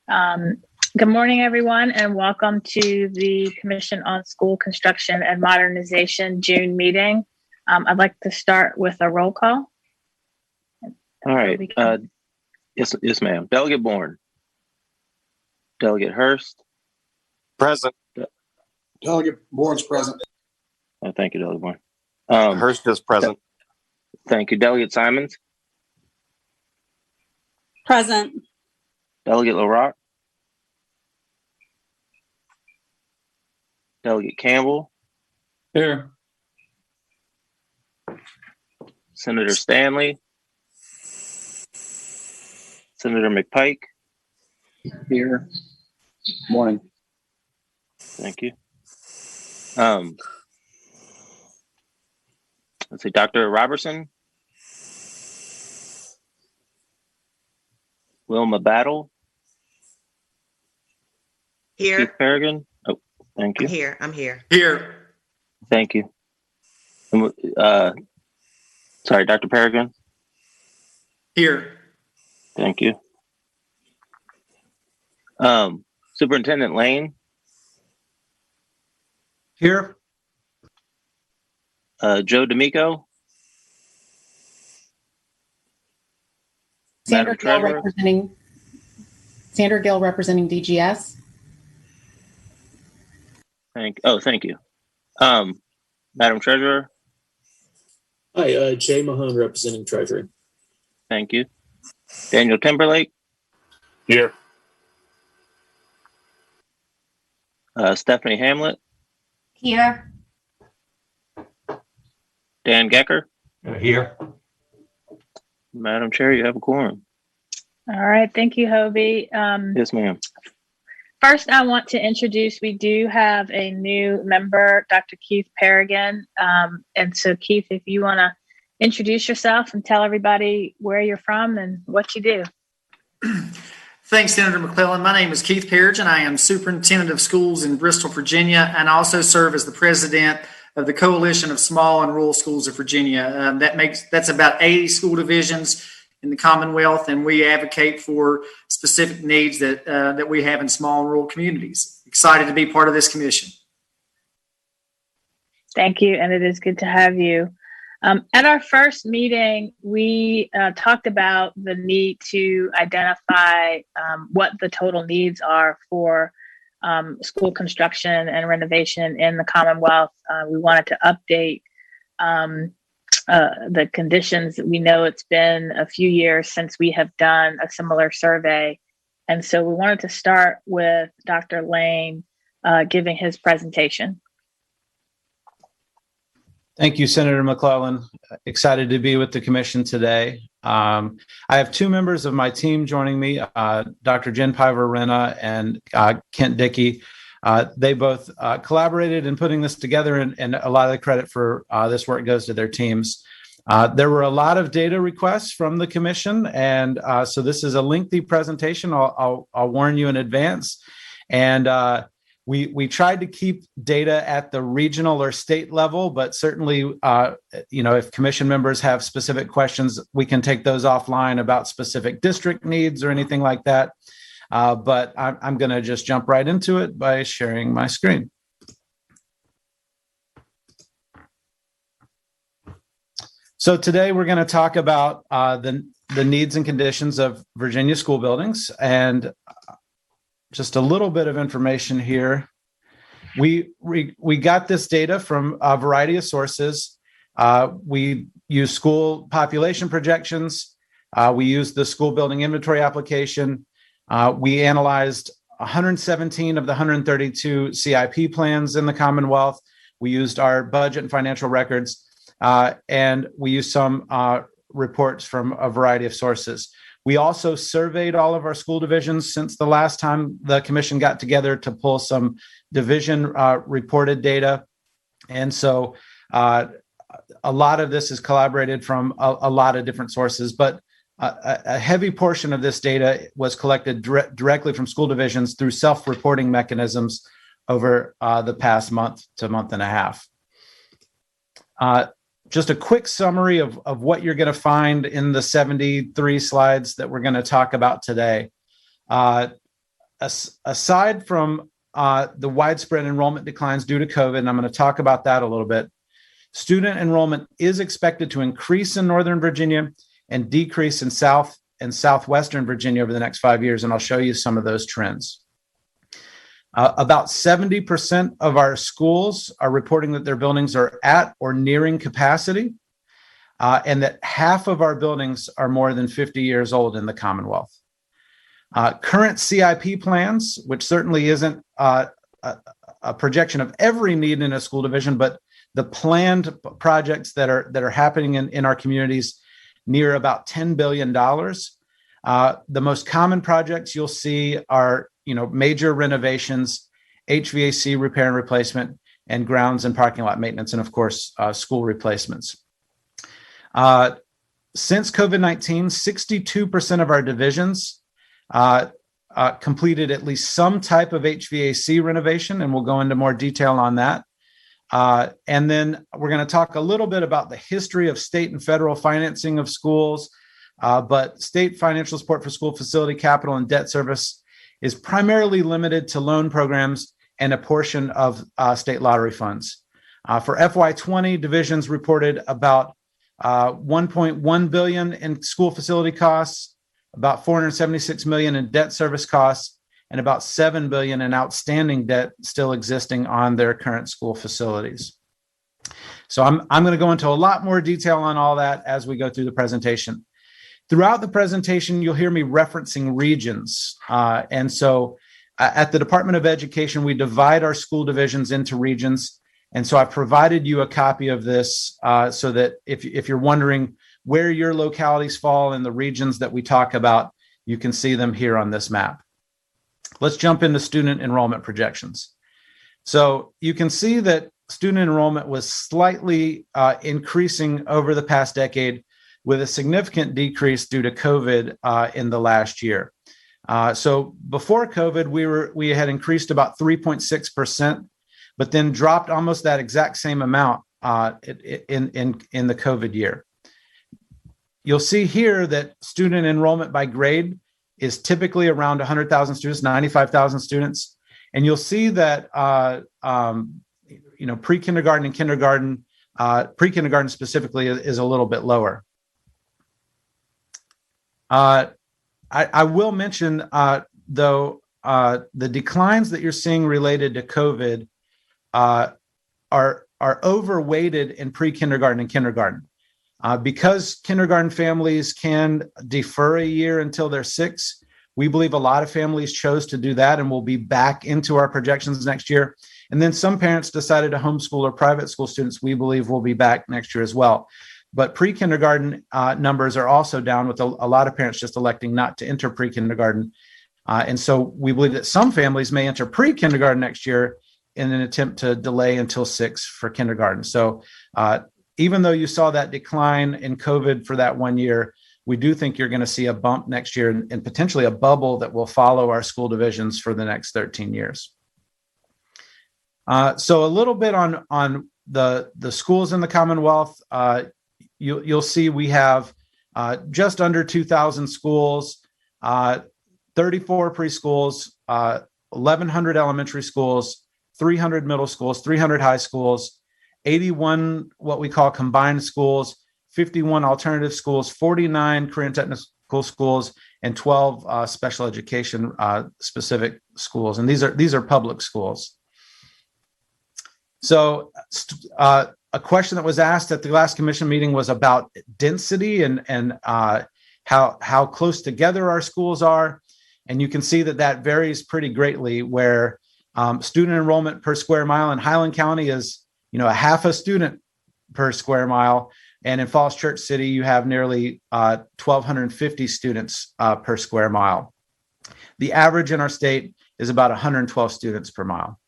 Good morning, everyone, and welcome to the Commission on School Construction and Modernization June meeting. I'd like to start with a roll call. All right. Yes, ma'am. Delegate Bourne. Delegate Hurst. Present. Delegate Bourne's present. Thank you, Delegate Bourne. Hurst is present. Thank you. Delegate Simons. Present. Delegate LaRock. Delegate Campbell. Here. Senator Stanley. Senator McPike. Here. Morning. Thank you. Let's see, Dr. Robertson. Wilma Battle. Here. Keith Peregrine. Oh, thank you. I'm here. Here. Thank you. Sorry, Dr. Peregrine. Here. Thank you. Superintendent Lane. Here. Joe D'Amico. Sandra Madam Gill Treasurer. representing DGS. Thank you. Madam Treasurer. Hi, Jay Mahone representing Treasury. Thank you. Daniel Timberlake. Here. Stephanie Hamlet. Here. Dan Gecker. Here. Madam Chair, you have a quorum. All right, thank you, Hovey. Yes, ma'am. First, I want to introduce, we do have a new member, Dr. Keith Peregrine. And so Keith, if you want to introduce yourself and tell everybody where you're from and what you do. Thanks, Senator McClellan. My name is Keith Peregrine. I am Superintendent of Schools in Bristol, Virginia, and I also serve as the President of the Coalition of Small and Rural Schools of Virginia. That's about 80 school divisions in the Commonwealth, and we advocate for specific needs that we have in small and rural communities. Excited to be part of this commission. Thank you, and it is good to have you. At our first meeting, we talked about the need to identify what the total needs are for school construction and renovation in the Commonwealth. We wanted to update the conditions. We know it's been a few years since we have done a similar survey. And so we wanted to start with Dr. Lane giving his presentation. Thank you, Senator McClellan. Excited to be with the commission today. I have two members of my team joining me, Dr. Jen Piver-Renna and Kent Dickey. They both collaborated in putting this together, and a lot of the credit for this work goes to their teams. There were a lot of data requests from the commission, and so this is a lengthy presentation. I'll warn you in advance. And we tried to keep data at the regional or state level, but certainly, if commission members have specific questions, we can take those offline about specific district needs or anything like that. But I'm going to just jump right into it by sharing my screen. So today we're going to talk about the needs and conditions of Virginia school buildings, and just a little bit of information here. We got this data from a variety of sources. We use school population projections. We used the school building inventory application. We analyzed 117 of the 132 CIP plans in the Commonwealth. We used our budget and financial records, and we used some reports from a variety of sources. We also surveyed all of our school divisions since the last time the commission got together to pull some division reported data. And so a lot of this is collaborated from a lot of different sources, but a heavy portion of this data was collected directly from school divisions through self-reporting mechanisms over the past month to month and a half. Just a quick summary of what you're going to find in the 73 slides that we're going to talk about today. aside from the widespread enrollment declines due to COVID, and I'm going to talk about that a little bit, student enrollment is expected to increase in Northern Virginia and decrease in South and Southwestern Virginia over the next 5 years, and I'll show you some of those trends. About 70% of our schools are reporting that their buildings are at or nearing capacity, and that half of our buildings are more than 50 years old in the Commonwealth. Current CIP plans, which certainly isn't a projection of every need in a school division, but the planned projects that are happening in our communities near about $10 billion. The most common projects you'll see are major renovations, HVAC repair and replacement, and grounds and parking lot maintenance, and of course, school replacements. Since COVID-19, 62% of our divisions completed at least some type of HVAC renovation, and we'll go into more detail on that. And then we're going to talk a little bit about the history of state and federal financing of schools, but state financial support for school facility capital and debt service is primarily limited to loan programs and a portion of state lottery funds. For FY20, divisions reported about $1.1 billion in school facility costs, about $476 million in debt service costs, and about $7 billion in outstanding debt still existing on their current school facilities. So I'm going to go into a lot more detail on all that as we go through the presentation. Throughout the presentation, you'll hear me referencing regions. And so at the Department of Education, we divide our school divisions into regions. And so I've provided you a copy of this so that if you're wondering where your localities fall in the regions that we talk about, you can see them here on this map. Let's jump into student enrollment projections. So you can see that student enrollment was slightly increasing over the past decade, with a significant decrease due to COVID in the last year. So before COVID, we had increased about 3.6%, but then dropped almost that exact same amount in the COVID year. You'll see here that student enrollment by grade is typically around 100,000 students, 95,000 students. And you'll see that pre-kindergarten and kindergarten, pre-kindergarten specifically is a little bit lower. I will mention, though, the declines that you're seeing related to COVID are overweighted in pre-kindergarten and kindergarten. Because kindergarten families can defer a year until they're 6, we believe a lot of families chose to do that and will be back into our projections next year. And then some parents decided to homeschool or private school students, we believe will be back next year as well. But pre-kindergarten numbers are also down, with a lot of parents just electing not to enter pre-kindergarten. And so we believe that some families may enter pre-kindergarten next year in an attempt to delay until 6 for kindergarten. So even though you saw that decline in COVID for that 1 year, we do think you're going to see a bump next year and potentially a bubble that will follow our school divisions for the next 13 years. So a little bit on the schools in the Commonwealth. You'll see we have just under 2,000 schools, 34 preschools, 1,100 elementary schools, 300 middle schools, 300 high schools, 81 what we call combined schools, 51 alternative schools, 49 career and technical schools, and 12 special education specific schools. And these are public schools. So a question that was asked at the last commission meeting was about density and how close together our schools are. And you can see that varies pretty greatly, where student enrollment per square mile in Highland County is, a half a student per square mile. And in Falls Church City, you have nearly 1,250 students per square mile. The average in our state is about 112 students per mile.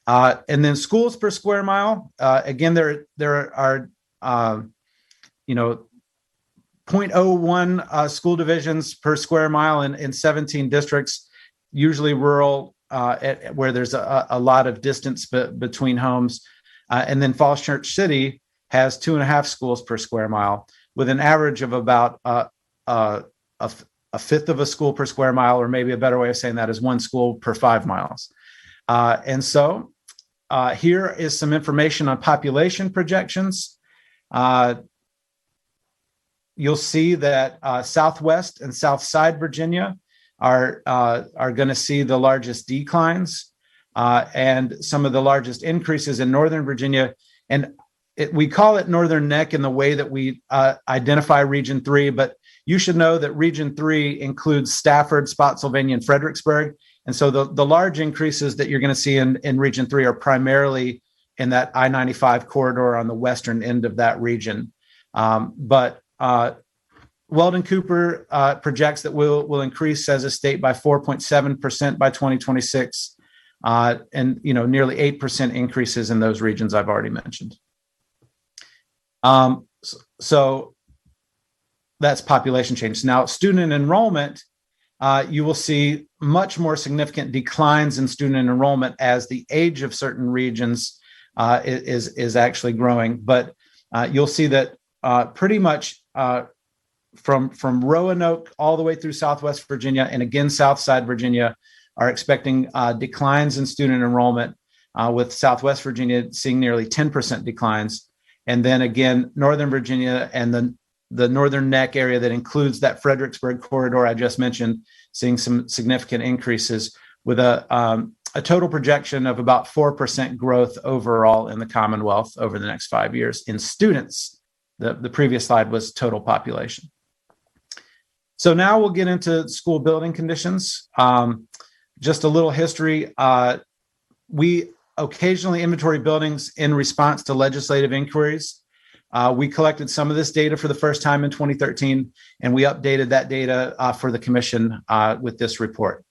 And then schools per square mile, again, there are 0.01 school divisions per square mile in 17 districts, usually rural, where there's a lot of distance between homes. And then Falls Church City has 2.5 schools per square mile, with an average of about a fifth of a school per square mile, or maybe a better way of saying that is one school per 5 miles. And so here is some information on population projections. You'll see that Southwest and Southside Virginia are going to see the largest declines and some of the largest increases in Northern Virginia. And we call it Northern Neck in the way that we identify Region 3, but you should know that Region 3 includes Stafford, Spotsylvania, and Fredericksburg. And so the large increases that you're going to see in Region 3 are primarily in that I-95 corridor on the western end of that region. But Weldon Cooper projects that we'll increase as a state by 4.7% by 2026, and nearly 8% increases in those regions I've already mentioned. So that's population change. Now, student enrollment, you will see much more significant declines in student enrollment as the age of certain regions is actually growing. But you'll see that pretty much from Roanoke all the way through Southwest Virginia and again Southside Virginia are expecting declines in student enrollment, with Southwest Virginia seeing nearly 10% declines. And then again, Northern Virginia and the Northern Neck area that includes that Fredericksburg corridor I just mentioned, seeing some significant increases with a total projection of about 4% growth overall in the Commonwealth over the next 5 years in students. The previous slide was total population. So now we'll get into school building conditions. Just a little history. We occasionally inventory buildings in response to legislative inquiries. We collected some of this data for the first time in 2013, and we updated that data for the commission with this report.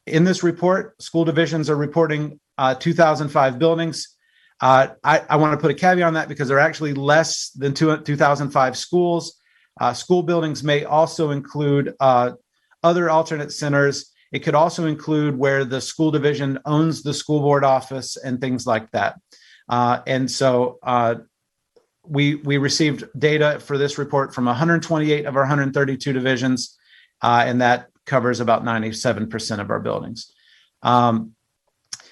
In this report, school divisions are reporting 2005 buildings. I want to put a caveat on that because there are actually less than 2005 schools. School buildings may also include other alternate centers. It could also include where the school division owns the school board office and things like that. And so we received data for this report from 128 of our 132 divisions, and that covers about 97% of our buildings.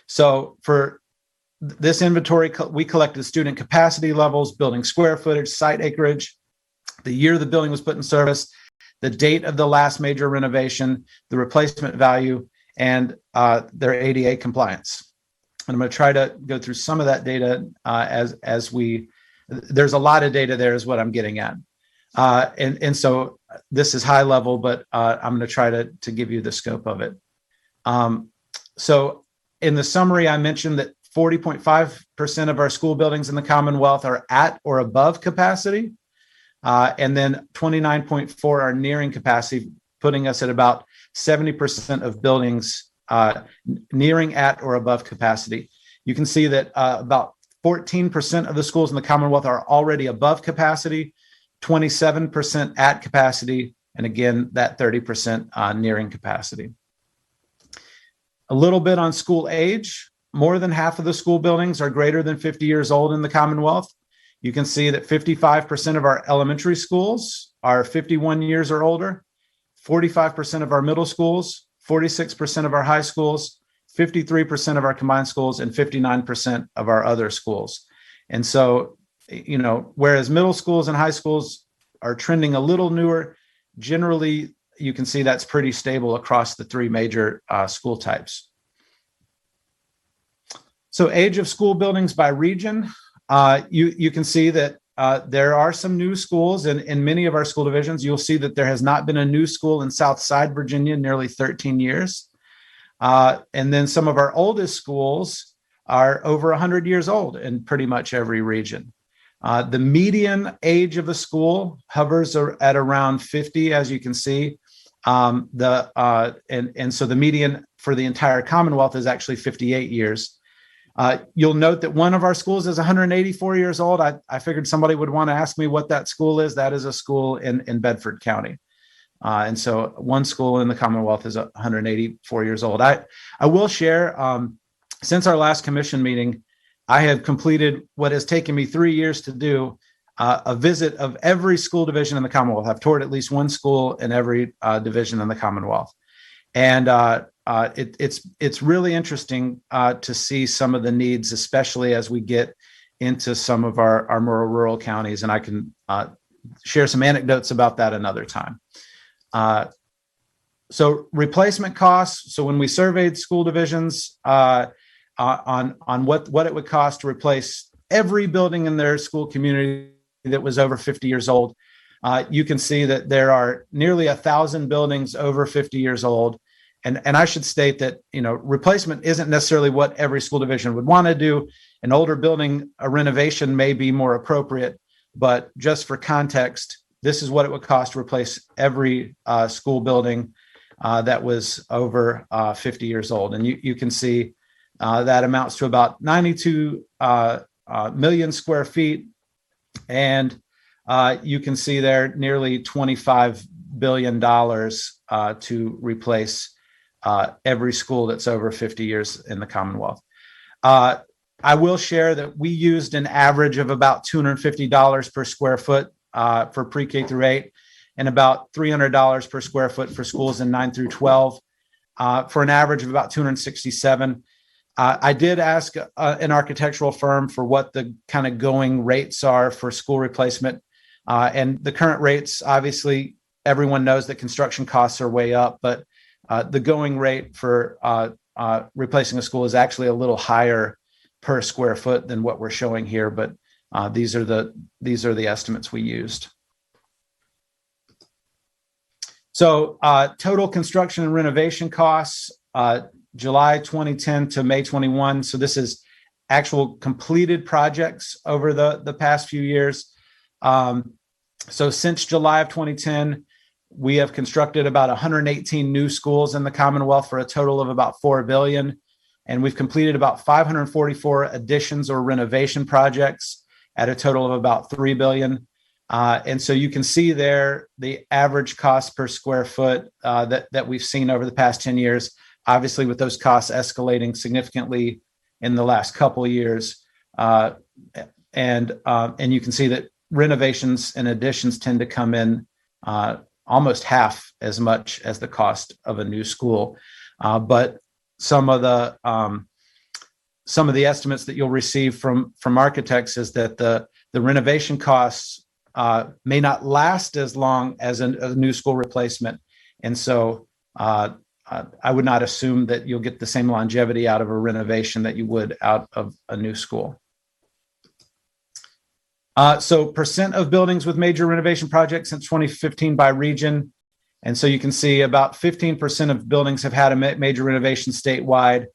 So for this inventory, we collected student capacity levels, building square footage, site acreage, the year the building was put in service, the date of the last major renovation, the replacement value, and their ADA compliance. And I'm going to try to go through some of that data there's a lot of data there is what I'm getting at. And so this is high level, but I'm going to try to give you the scope of it. So in the summary, I mentioned that 40.5% of our school buildings in the Commonwealth are at or above capacity. And then 29.4 are nearing capacity, putting us at about 70% of buildings nearing at or above capacity. You can see that about 14% of the schools in the Commonwealth are already above capacity, 27% at capacity, and again, that 30% nearing capacity. A little bit on school age. More than half of the school buildings are greater than 50 years old in the Commonwealth. You can see that 55% of our elementary schools are 51 years or older, 45% of our middle schools, 46% of our high schools, 53% of our combined schools, and 59% of our other schools. And so, whereas middle schools and high schools are trending a little newer, generally, you can see that's pretty stable across the three major school types. So age of school buildings by region, you can see that there are some new schools in many of our school divisions. You'll see that there has not been a new school in Southside Virginia in nearly 13 years. And then some of our oldest schools are over 100 years old in pretty much every region. The median age of a school hovers at around 50, as you can see. And so the median for the entire Commonwealth is actually 58 years. You'll note that one of our schools is 184 years old. I figured somebody would want to ask me what that school is. That is a school in Bedford County. And so one school in the Commonwealth is 184 years old. I will share, since our last commission meeting, I have completed what has taken me 3 years to do. a visit of every school division in the Commonwealth. I've toured at least one school in every division in the Commonwealth. And it's really interesting to see some of the needs, especially as we get into some of our more rural counties. And I can share some anecdotes about that another time. So replacement costs. So when we surveyed school divisions on what it would cost to replace every building in their school community that was over 50 years old, you can see that there are nearly 1,000 buildings over 50 years old. And I should state that, replacement isn't necessarily what every school division would want to do. An older building, a renovation may be more appropriate, but just for context, this is what it would cost to replace every school building that was over 50 years old. And you can see that amounts to about 92 million square feet. And you can see there nearly $25 billion to replace every school that's over 50 years in the Commonwealth. I will share that we used an average of about $250 per square foot for pre-K through 8 and about $300 per square foot for schools in 9 through 12 for an average of about $267. I did ask an architectural firm for what the kind of going rates are for school replacement. And the current rates, obviously, everyone knows that construction costs are way up, but the going rate for replacing a school is actually a little higher per square foot than what we're showing here. But these are the estimates we used. So total construction and renovation costs, July 2010 to May 21. So this is actual completed projects over the past few years. So since July of 2010, we have constructed about 118 new schools in the Commonwealth for a total of about $4 billion. And we've completed about 544 additions or renovation projects at a total of about $3 billion. And so you can see there the average cost per square foot that we've seen over the past 10 years, obviously with those costs escalating significantly in the last couple of years. And you can see that renovations and additions tend to come in almost half as much as the cost of a new school. But some of the estimates that you'll receive from architects is that the renovation costs may not last as long as a new school replacement. And so I would not assume that you'll get the same longevity out of a renovation that you would out of a new school. So percent of buildings with major renovation projects since 2015 by region. And so you can see about 15% of buildings have had a major renovation statewide.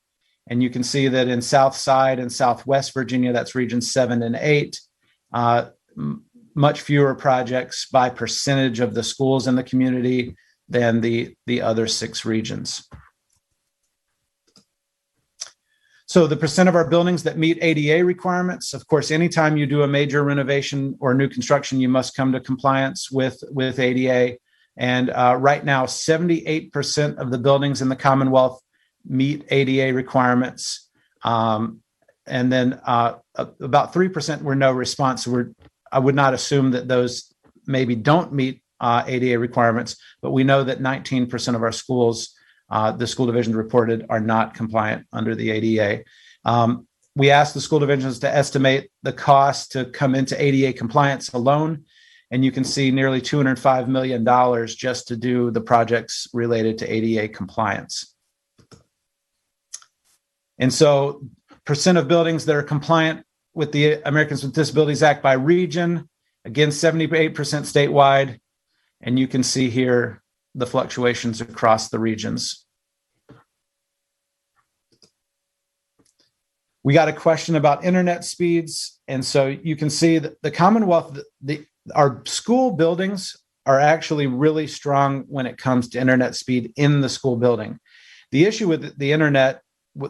And you can see that in South Side and Southwest Virginia, that's regions 7 and 8, much fewer projects by percentage of the schools in the community than the other 6 regions. So the percent of our buildings that meet ADA requirements, of course, anytime you do a major renovation or new construction, you must come to compliance with ADA. And right now, 78% of the buildings in the Commonwealth meet ADA requirements. And then about 3% were no response. So I would not assume that those maybe don't meet ADA requirements, but we know that 19% of our schools, the school divisions reported, are not compliant under the ADA. We asked the school divisions to estimate the cost to come into ADA compliance alone, and you can see nearly $205 million just to do the projects related to ADA compliance. And so percent of buildings that are compliant with the Americans with Disabilities Act by region, again, 78% statewide. And you can see here the fluctuations across the regions. We got a question about internet speeds. And so you can see that the Commonwealth, our school buildings are actually really strong when it comes to internet speed in the school building. The issue with the internet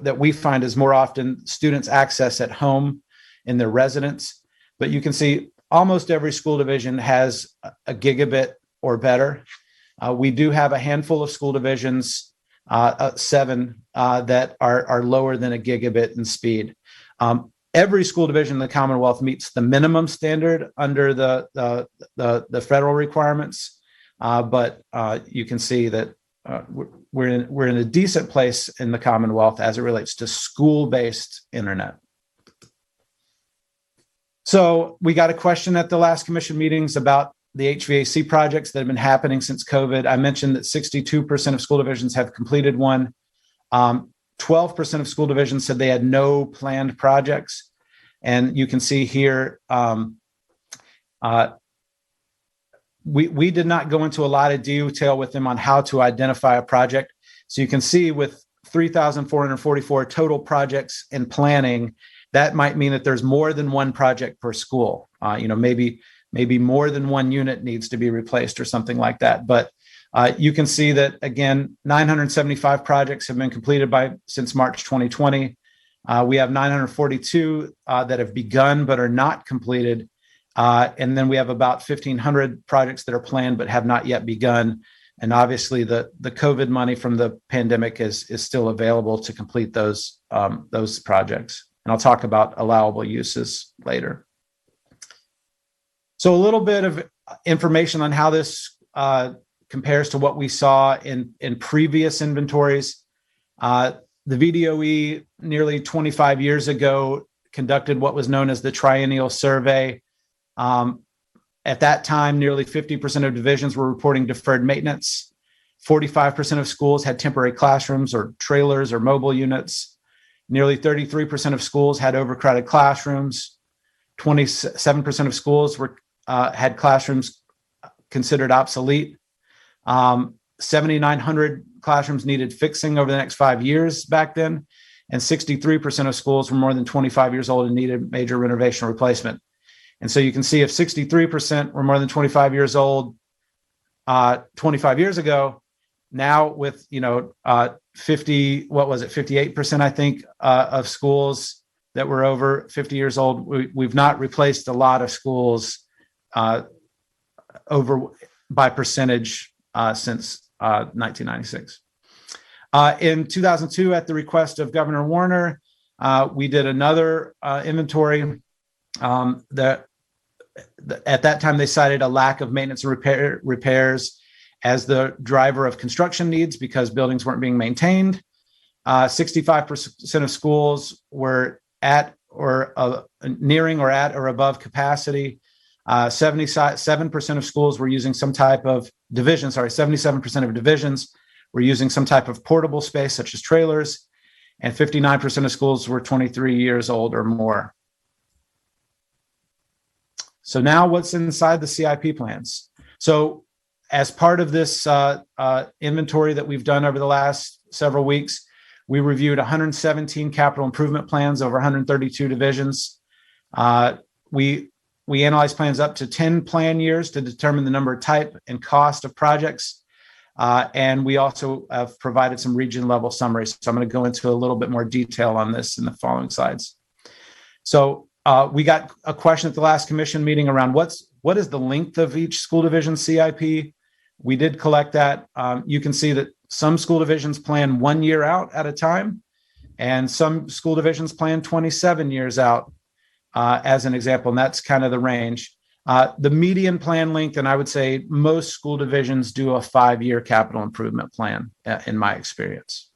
that we find is more often students access at home in their residence. But you can see almost every school division has a gigabit or better. We do have a handful of school divisions, 7, that are lower than a gigabit in speed. every school division in the Commonwealth meets the minimum standard under the federal requirements, but you can see that we're in a decent place in the Commonwealth as it relates to school-based internet. So we got a question at the last commission meetings about the HVAC projects that have been happening since COVID. I mentioned that 62% of school divisions have completed one. 12% of school divisions said they had no planned projects. And you can see here, we did not go into a lot of detail with them on how to identify a project. So you can see with 3,444 total projects in planning, that might mean that there's more than one project per school. Maybe more than one unit needs to be replaced or something like that. But you can see that, again, 975 projects have been completed since March 2020. We have 942 that have begun but are not completed. And then we have about 1,500 projects that are planned but have not yet begun. And obviously, the COVID money from the pandemic is still available to complete those projects. And I'll talk about allowable uses later. So a little bit of information on how this compares to what we saw in previous inventories. The VDOE nearly 25 years ago conducted what was known as the triennial survey. At that time, nearly 50% of divisions were reporting deferred maintenance. 45% of schools had temporary classrooms or trailers or mobile units. Nearly 33% of schools had overcrowded classrooms. 27% of schools had classrooms considered obsolete. 7,900 classrooms needed fixing over the next 5 years back then. And 63% of schools were more than 25 years old and needed major renovation or replacement. And so you can see if 63% were more than 25 years old 25 years ago, now with 58%, I think, of schools that were over 50 years old, we've not replaced a lot of schools over by percentage since 1996. In 2002, at the request of Governor Warner, we did another inventory. At that time, they cited a lack of maintenance and repairs as the driver of construction needs because buildings weren't being maintained. 65% of schools were at or nearing or at or above capacity. 77% of schools were using some type of division. 77% of divisions were using some type of portable space, such as trailers, and 59% of schools were 23 years old or more. So now what's inside the CIP plans? So as part of this inventory that we've done over the last several weeks, we reviewed 117 capital improvement plans over 132 divisions. We analyzed plans up to 10 plan years to determine the number, type, and cost of projects. And we also have provided some region level summaries. So I'm going to go into a little bit more detail on this in the following slides. So we got a question at the last commission meeting around what is the length of each school division CIP. We did collect that. You can see that some school divisions plan 1 year out at a time, and some school divisions plan 27 years out, as an example, and that's kind of the range. The median plan length, and I would say most school divisions do a 5-year capital improvement plan, in my experience.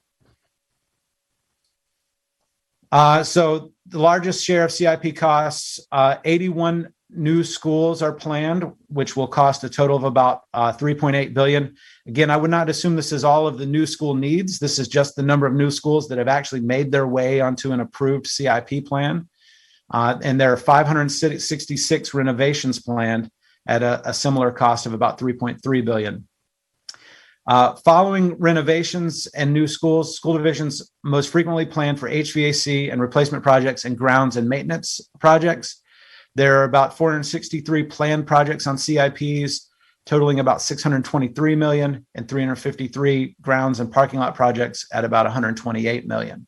So the largest share of CIP costs, 81 new schools are planned, which will cost a total of about $3.8 billion. Again, I would not assume this is all of the new school needs. This is just the number of new schools that have actually made their way onto an approved CIP plan. And there are 566 renovations planned at a similar cost of about $3.3 billion. Following renovations and new schools, school divisions most frequently plan for HVAC and replacement projects and grounds and maintenance projects. There are about 463 planned projects on CIPs, totaling about $623 million, and 353 grounds and parking lot projects at about $128 million.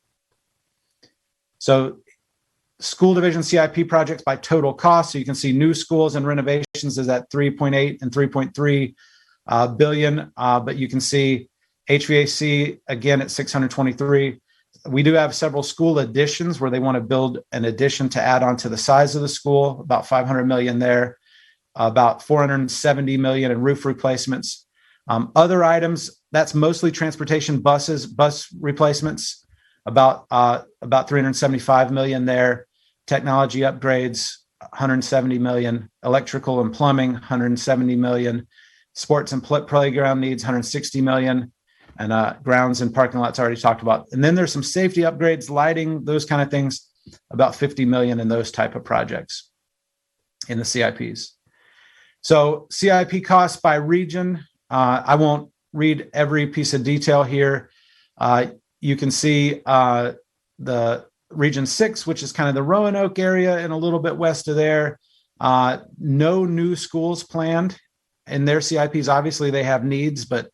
So school division CIP projects by total cost. So you can see new schools and renovations is at 3.8 and 3.3 billion. But you can see HVAC again at 623, We do have several school additions where they want to build an addition to add on to the size of the school, about 500 million there, about 470 million in roof replacements. Other items, that's mostly transportation bus replacements, about 375 million there, technology upgrades, 170 million, electrical and plumbing, 170 million, sports and playground needs, 160 million, and grounds and parking lots already talked about. And then there's some safety upgrades, lighting, those kind of things, about 50 million in those type of projects in the CIPs. So CIP costs by region, I won't read every piece of detail here. You can see the Region 6, which is kind of the Roanoke area and a little bit west of there. No new schools planned in their CIPs. Obviously, they have needs, but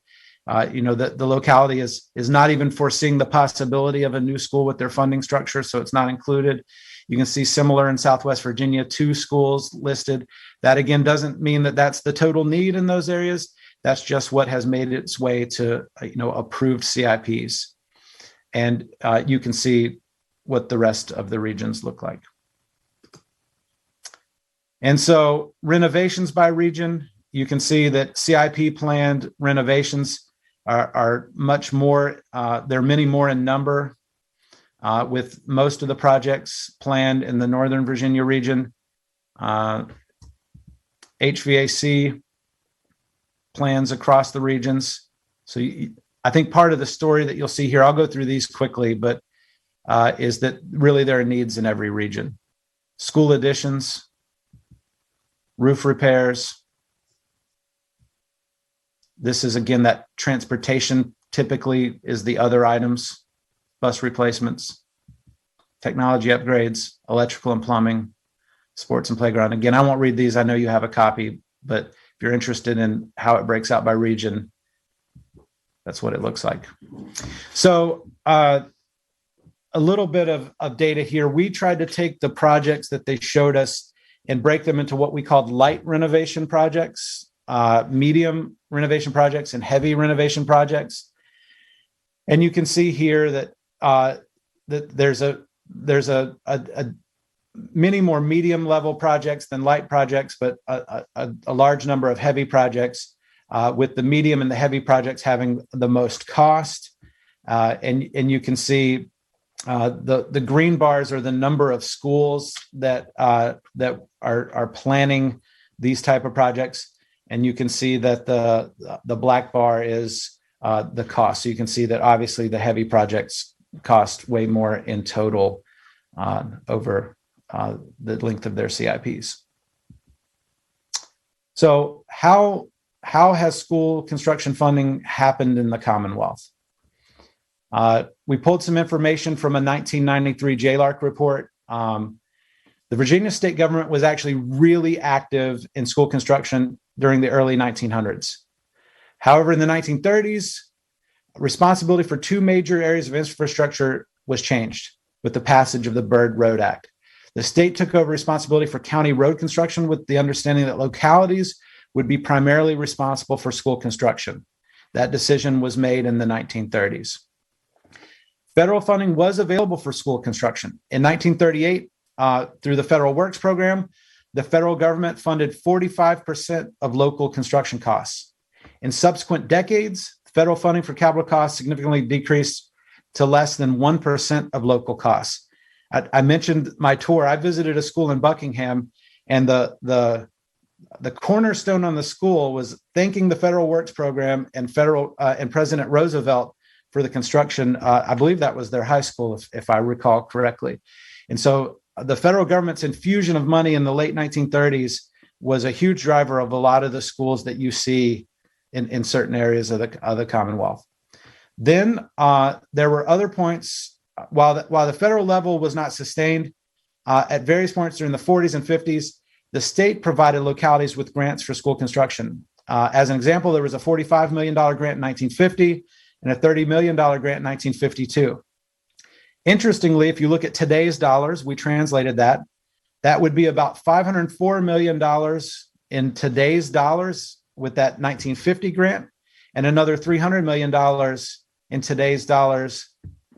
the locality is not even foreseeing the possibility of a new school with their funding structure, so it's not included. You can see similar in Southwest Virginia, 2 schools listed. That again doesn't mean that that's the total need in those areas. That's just what has made its way to approved CIPs. And you can see what the rest of the regions look like. And so renovations by region, you can see that CIP planned renovations are much more, there are many more in number, with most of the projects planned in the Northern Virginia region. HVAC plans across the regions. So I think part of the story that you'll see here, I'll go through these quickly, but is that really there are needs in every region. School additions, roof repairs. This is again that transportation typically is the other items, bus replacements, technology upgrades, electrical and plumbing, sports and playground. Again, I won't read these. I know you have a copy, but if you're interested in how it breaks out by region, that's what it looks like. So a little bit of data here. We tried to take the projects that they showed us and break them into what we called light renovation projects, medium renovation projects, and heavy renovation projects. And you can see here that that there's a many more medium level projects than light projects, but a large number of heavy projects, with the medium and the heavy projects having the most cost. And you can see the green bars are the number of schools that are planning these type of projects, and you can see that the black bar is the cost. So you can see that obviously the heavy projects cost way more in total over the length of their CIPs. So how has school construction funding happened in the Commonwealth? We pulled some information from a 1993 JLARC report. The Virginia state government was actually really active in school construction during the early 1900s. However, in the 1930s, responsibility for 2 major areas of infrastructure was changed with the passage of the Byrd Road Act. The state took over responsibility for county road construction with the understanding that localities would be primarily responsible for school construction. That decision was made in the 1930s. Federal funding was available for school construction. In 1938, through the Federal Works Program, the federal government funded 45% of local construction costs. In subsequent decades, federal funding for capital costs significantly decreased to less than 1% of local costs. I mentioned my tour. I visited a school in Buckingham, and the cornerstone on the school was thanking the Federal Works Program and President Roosevelt for the construction. I believe that was their high school, if I recall correctly. And so the federal government's infusion of money in the late 1930s was a huge driver of a lot of the schools that you see in certain areas of the Commonwealth. Then there were other points, while the federal level was not sustained, at various points during the 40s and 50s, the state provided localities with grants for school construction. As an example, there was a $45 million grant in 1950 and a $30 million grant in 1952. Interestingly, if you look at today's dollars, we translated that would be about $504 million in today's dollars with that 1950 grant, and another $300 million in today's dollars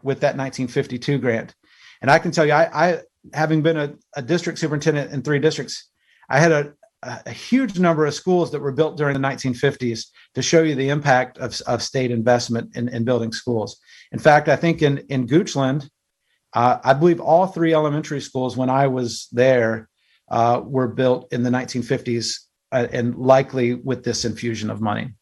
with that 1952 grant. And I can tell you, I having been a district superintendent in 3 districts, I had a huge number of schools that were built during the 1950s to show you the impact of state investment in building schools. In fact, I think in Goochland, I believe all 3 elementary schools when I was there were built in the 1950s and likely with this infusion of money.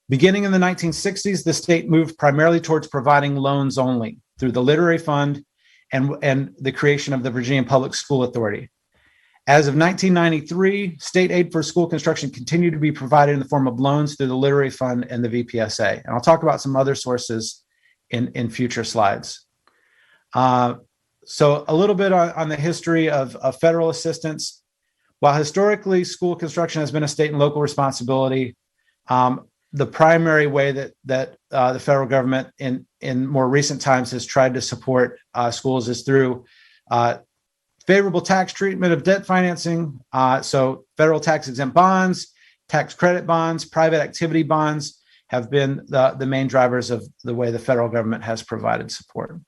Beginning in the 1960s, the state moved primarily towards providing loans only through the Literary Fund and the creation of the Virginia Public School Authority. As of 1993, state aid for school construction continued to be provided in the form of loans through the Literary Fund and the VPSA. And I'll talk about some other sources in future slides. So a little bit on the history of federal assistance. While historically school construction has been a state and local responsibility, the primary way that the federal government in more recent times has tried to support schools is through favorable tax treatment of debt financing. So federal tax exempt bonds, tax credit bonds, private activity bonds have been the main drivers of the way the federal government has provided support.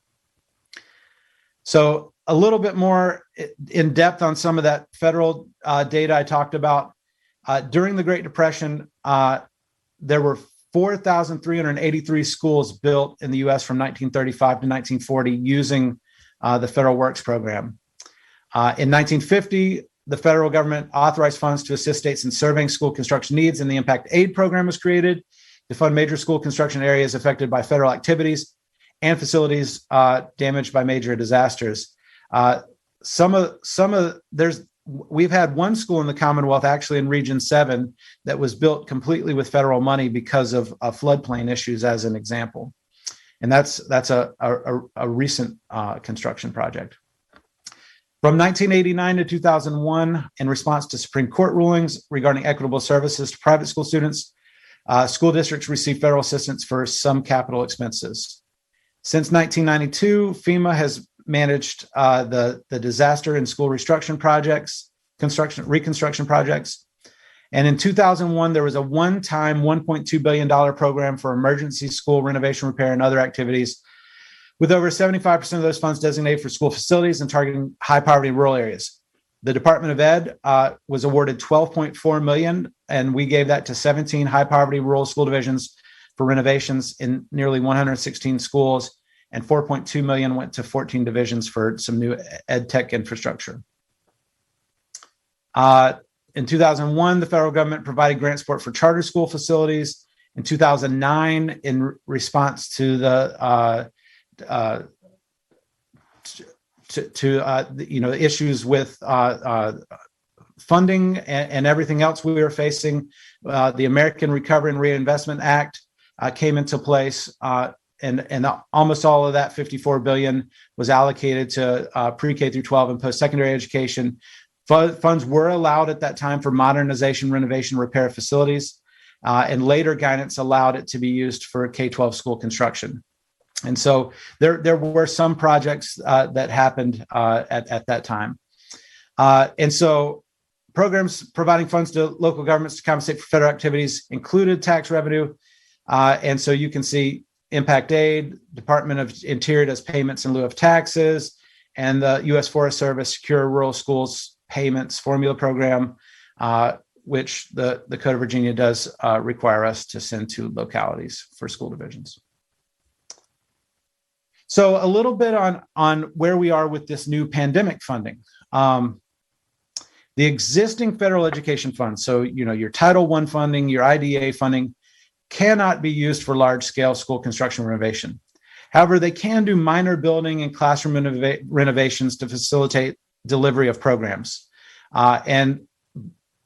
So a little bit more in depth on some of that federal data I talked about. During the Great Depression, there were 4,383 schools built in the U.S. from 1935 to 1940 using the Federal Works Program. In 1950, the federal government authorized funds to assist states in surveying school construction needs, and the Impact Aid Program was created to fund major school construction areas affected by federal activities and facilities damaged by major disasters. We've had one school in the Commonwealth, actually in Region 7, that was built completely with federal money because of floodplain issues, as an example. And that's a recent construction project. From 1989 to 2001, in response to Supreme Court rulings regarding equitable services to private school students, school districts received federal assistance for some capital expenses. Since 1992, FEMA has managed the disaster and school reconstruction projects. And in 2001, there was a one-time $1.2 billion program for emergency school renovation, repair, and other activities, with over 75% of those funds designated for school facilities and targeting high poverty rural areas. The Department of Ed was awarded $12.4 million, and we gave that to 17 high poverty rural school divisions for renovations in nearly 116 schools, and $4.2 million went to 14 divisions for some new ed tech infrastructure. In 2001, the federal government provided grant support for charter school facilities. In 2009, in response to the issues with funding and everything else we were facing, the American Recovery and Reinvestment Act came into place, and almost all of that $54 billion was allocated to pre-K through 12 and post-secondary education. Funds were allowed at that time for modernization, renovation, repair facilities, and later guidance allowed it to be used for K-12 school construction. And so there were some projects that happened at that time. And so programs providing funds to local governments to compensate for federal activities included tax revenue. And so you can see Impact Aid, Department of Interior does payments in lieu of taxes, and the U.S. Forest Service Secure Rural Schools Payments Formula Program, which the Code of Virginia does require us to send to localities for school divisions. So a little bit on where we are with this new pandemic funding. The existing federal education funds, so your Title I funding, your IDA funding, cannot be used for large-scale school construction renovation. However, they can do minor building and classroom renovations to facilitate delivery of programs. And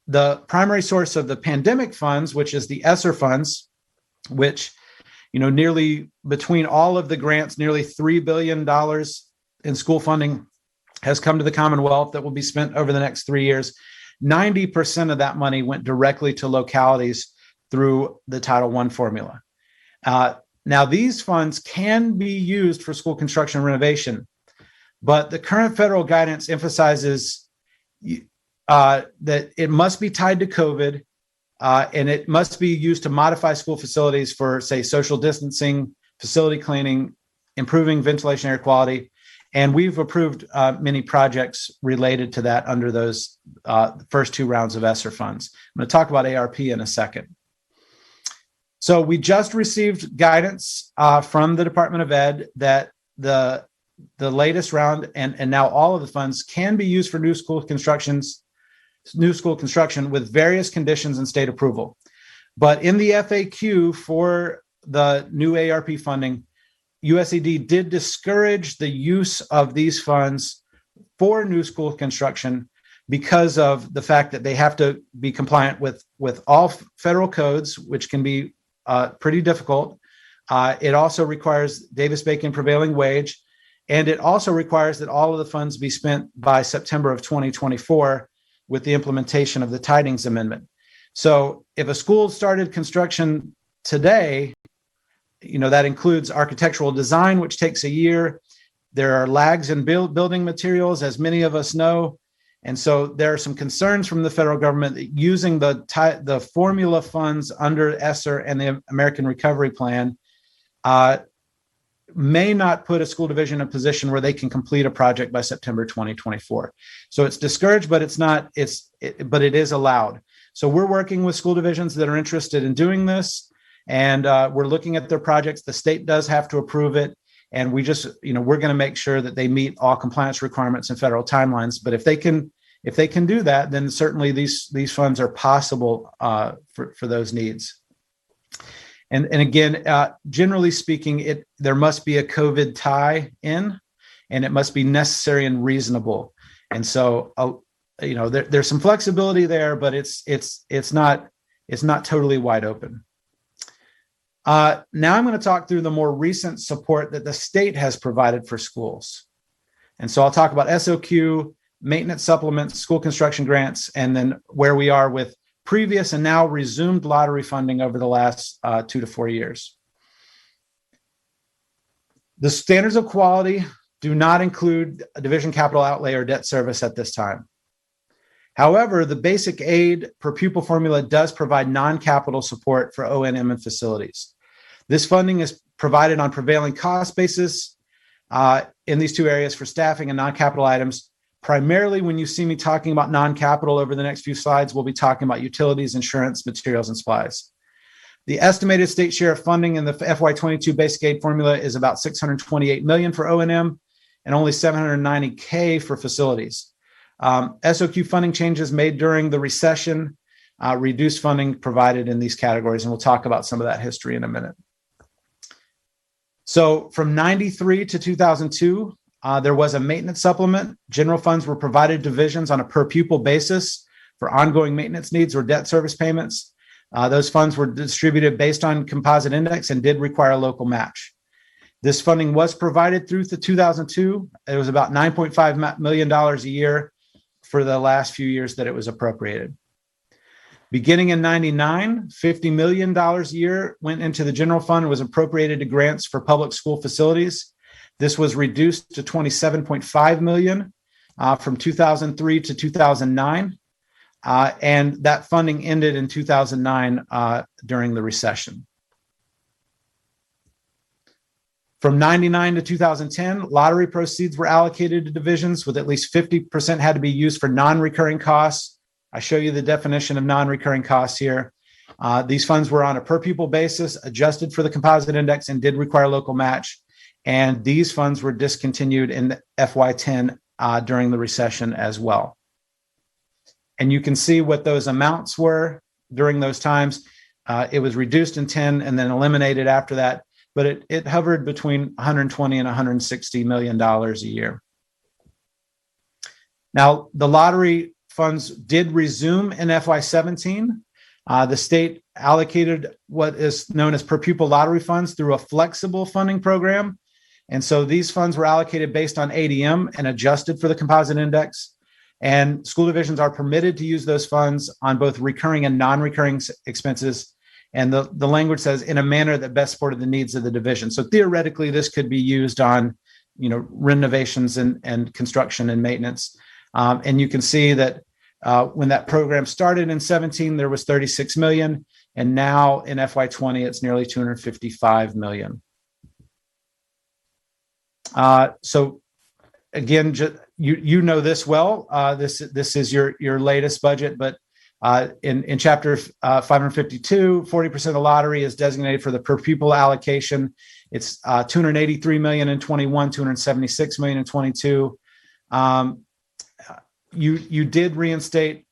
the primary source of the pandemic funds, which is the ESSER funds, which nearly between all of the grants, nearly $3 billion in school funding has come to the Commonwealth that will be spent over the next 3 years. 90% of that money went directly to localities through the Title I formula. Now, these funds can be used for school construction and renovation, but the current federal guidance emphasizes that it must be tied to COVID, and it must be used to modify school facilities for, say, social distancing, facility cleaning, improving ventilation air quality. And we've approved many projects related to that under those first two rounds of ESSER funds. I'm going to talk about ARP in a second. So we just received guidance from the Department of Ed that the latest round and now all of the funds can be used for new school construction with various conditions and state approval. But in the FAQ for the new ARP funding, USAID did discourage the use of these funds for new school construction because of the fact that they have to be compliant with all federal codes, which can be pretty difficult. It also requires Davis-Bacon prevailing wage, and it also requires that all of the funds be spent by September of 2024 with the implementation of the Tidings Amendment. So if a school started construction today, that includes architectural design, which takes a year. There are lags in building materials, as many of us know. And so there are some concerns from the federal government that using the formula funds under ESSER and the American Recovery Plan may not put a school division in a position where they can complete a project by September 2024. So it's discouraged, but but it is allowed. So we're working with school divisions that are interested in doing this, and we're looking at their projects. The state does have to approve it, and we just, we're going to make sure that they meet all compliance requirements and federal timelines. But if they can do that, then certainly these funds are possible for those needs. And again, generally speaking, there must be a COVID tie in, and it must be necessary and reasonable. And so, there's some flexibility there, but it's not totally wide open. Now I'm going to talk through the more recent support that the state has provided for schools. And so I'll talk about SOQ, maintenance supplements, school construction grants, and then where we are with previous and now resumed lottery funding over the last 2 to 4 years. The standards of quality do not include a division capital outlay or debt service at this time. However, the basic aid per pupil formula does provide non-capital support for O&M and facilities. This funding is provided on prevailing cost basis in these two areas for staffing and non-capital items. Primarily, when you see me talking about non-capital over the next few slides, we'll be talking about utilities, insurance, materials, and supplies. The estimated state share of funding in the FY22 basic aid formula is about $628 million for O&M and only $790K for facilities. SOQ funding changes made during the recession reduced funding provided in these categories, and we'll talk about some of that history in a minute. So from 93 to 2002, there was a maintenance supplement. General funds were provided to divisions on a per pupil basis for ongoing maintenance needs or debt service payments. Those funds were distributed based on composite index and did require a local match. This funding was provided through the 2002. It was about $9.5 million a year for the last few years that it was appropriated. Beginning in 99, $50 million a year went into the general fund and was appropriated to grants for public school facilities. This was reduced to $27.5 million from 2003 to 2009. And that funding ended in 2009 during the recession. From 99 to 2010, lottery proceeds were allocated to divisions with at least 50% had to be used for non-recurring costs. I show you the definition of non-recurring costs here. These funds were on a per pupil basis, adjusted for the composite index, and did require local match. And these funds were discontinued in FY10 during the recession as well. And you can see what those amounts were during those times. It was reduced in 10 and then eliminated after that, but it hovered between $120 and $160 million a year. Now, the lottery funds did resume in FY17. The state allocated what is known as per pupil lottery funds through a flexible funding program. And so these funds were allocated based on ADM and adjusted for the composite index. And school divisions are permitted to use those funds on both recurring and non-recurring expenses. And the language says in a manner that best supported the needs of the division. So theoretically, this could be used on, renovations and construction and maintenance. And you can see that when that program started in 17, there was 36 million. And now in FY20, it's nearly 255 million. So again, you know this well. This is your latest budget, but in chapter 552, 40% of the lottery is designated for the per pupil allocation. It's 283 million in 21, 276 million in 22. You did reinstate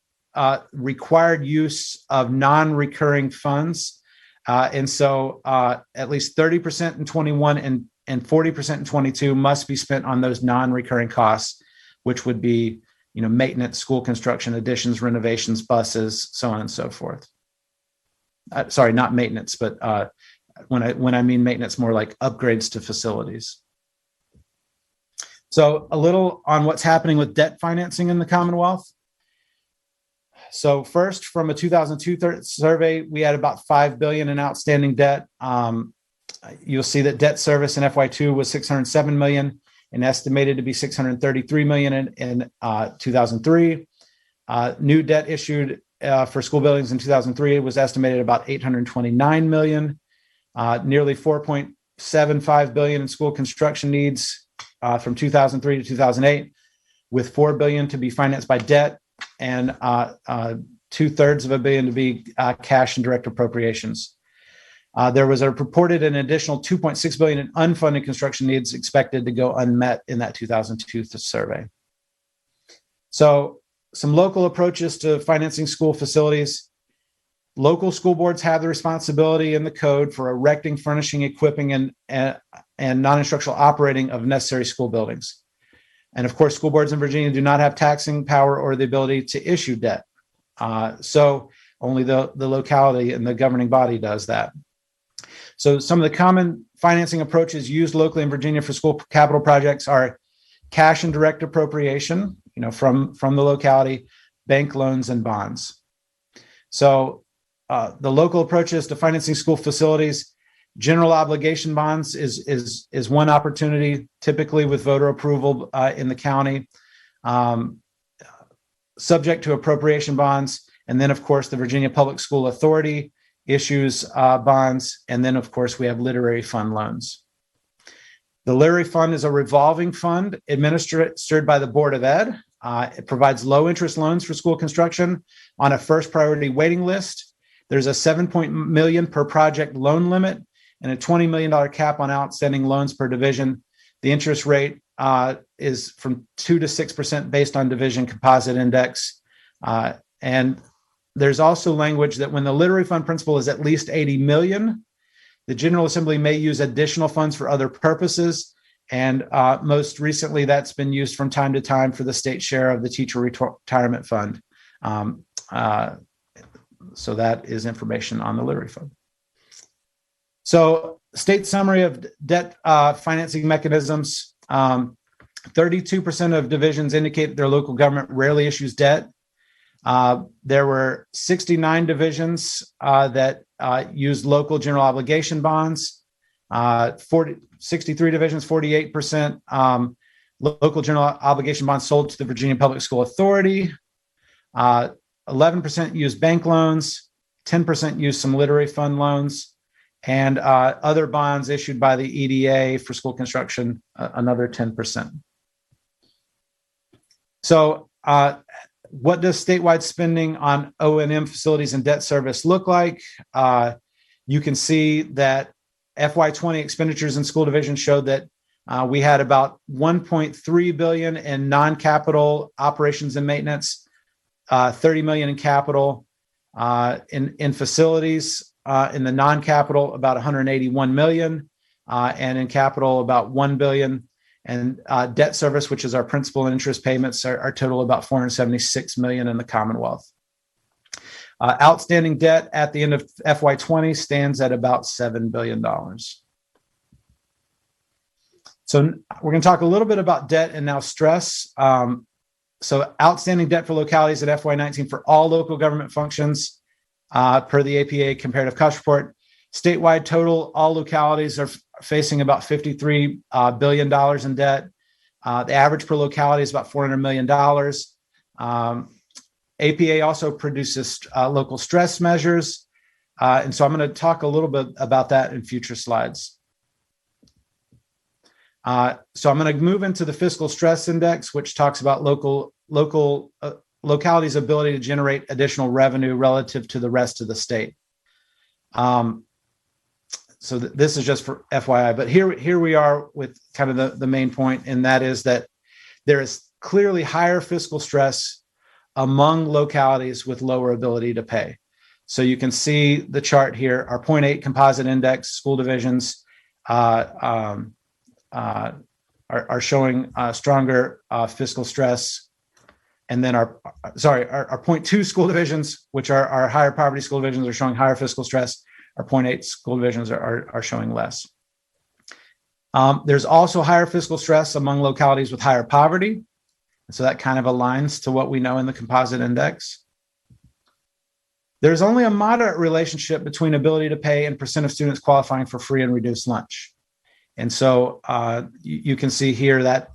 required use of non-recurring funds, and so at least 30% in 21 and 40% in 22 must be spent on those non-recurring costs, which would be, maintenance, school construction, additions, renovations, buses, so on and so forth. Sorry, not maintenance, but when I mean maintenance, more like upgrades to facilities. So a little on what's happening with debt financing in the Commonwealth. So first, from a 2002 survey, we had about $5 billion in outstanding debt. You'll see that debt service in FY2 was $607 million and estimated to be $633 million in 2003. New debt issued for school buildings in 2003 was estimated about $829 million. Nearly $4.75 billion in school construction needs from 2003 to 2008, with $4 billion to be financed by debt and 2/3 of $1 billion to be cash and direct appropriations. There was a reported an additional $2.6 billion in unfunded construction needs expected to go unmet in that 2002 survey. So some local approaches to financing school facilities. Local school boards have the responsibility in the code for erecting, furnishing, equipping, and non-instructional operating of necessary school buildings. And of course, school boards in Virginia do not have taxing power or the ability to issue debt. So only the locality and the governing body does that. So some of the common financing approaches used locally in Virginia for school capital projects are cash and direct appropriation, from the locality, bank loans, and bonds. So the local approaches to financing school facilities, general obligation bonds is one opportunity, typically with voter approval in the county, subject to appropriation bonds. And then, of course, the Virginia Public School Authority issues bonds. And then, of course, we have literary fund loans. The literary fund is a revolving fund administered by the Board of Ed. It provides low interest loans for school construction on a first priority waiting list. There's a $7 million per project loan limit and a $20 million cap on outstanding loans per division. The interest rate is from 2 to 6% based on division composite index. And there's also language that when the literary fund principal is at least $80 million, the General Assembly may use additional funds for other purposes. And most recently, that's been used from time to time for the state share of the teacher retirement fund. So that is information on the literary fund. So state summary of debt financing mechanisms. 32% of divisions indicate that their local government rarely issues debt. There were 69 divisions that used local general obligation bonds. 63 divisions, 48% local general obligation bonds sold to the Virginia Public School Authority. 11% used bank loans. 10% used some literary fund loans. And other bonds issued by the EDA for school construction, another 10%. So what does statewide spending on O&M facilities and debt service look like? You can see that FY20 expenditures in school division showed that we had about $1.3 billion in non-capital operations and maintenance, $30 million in capital, in facilities, in the non-capital about $181 million, and in capital about $1 billion. And debt service, which is our principal and interest payments, are total about $476 million in the Commonwealth. Outstanding debt at the end of FY20 stands at about $7 billion. So we're going to talk a little bit about debt and now stress. So outstanding debt for localities at FY19 for all local government functions per the APA comparative cost report. Statewide total, all localities are facing about $53 billion in debt. The average per locality is about $400 million. APA also produces local stress measures. And so I'm going to talk a little bit about that in future slides. So I'm going to move into the fiscal stress index, which talks about localities' ability to generate additional revenue relative to the rest of the state. So this is just for FYI, but here we are with kind of the main point, and that is that there is clearly higher fiscal stress among localities with lower ability to pay. So you can see the chart here, our 0.8 composite index school divisions are showing stronger fiscal stress. And then our 0.2 school divisions, which are our higher poverty school divisions, are showing higher fiscal stress. Our 0.8 school divisions are showing less. There's also higher fiscal stress among localities with higher poverty. So that kind of aligns to what we know in the composite index. There's only a moderate relationship between ability to pay and percent of students qualifying for free and reduced lunch. And so you can see here that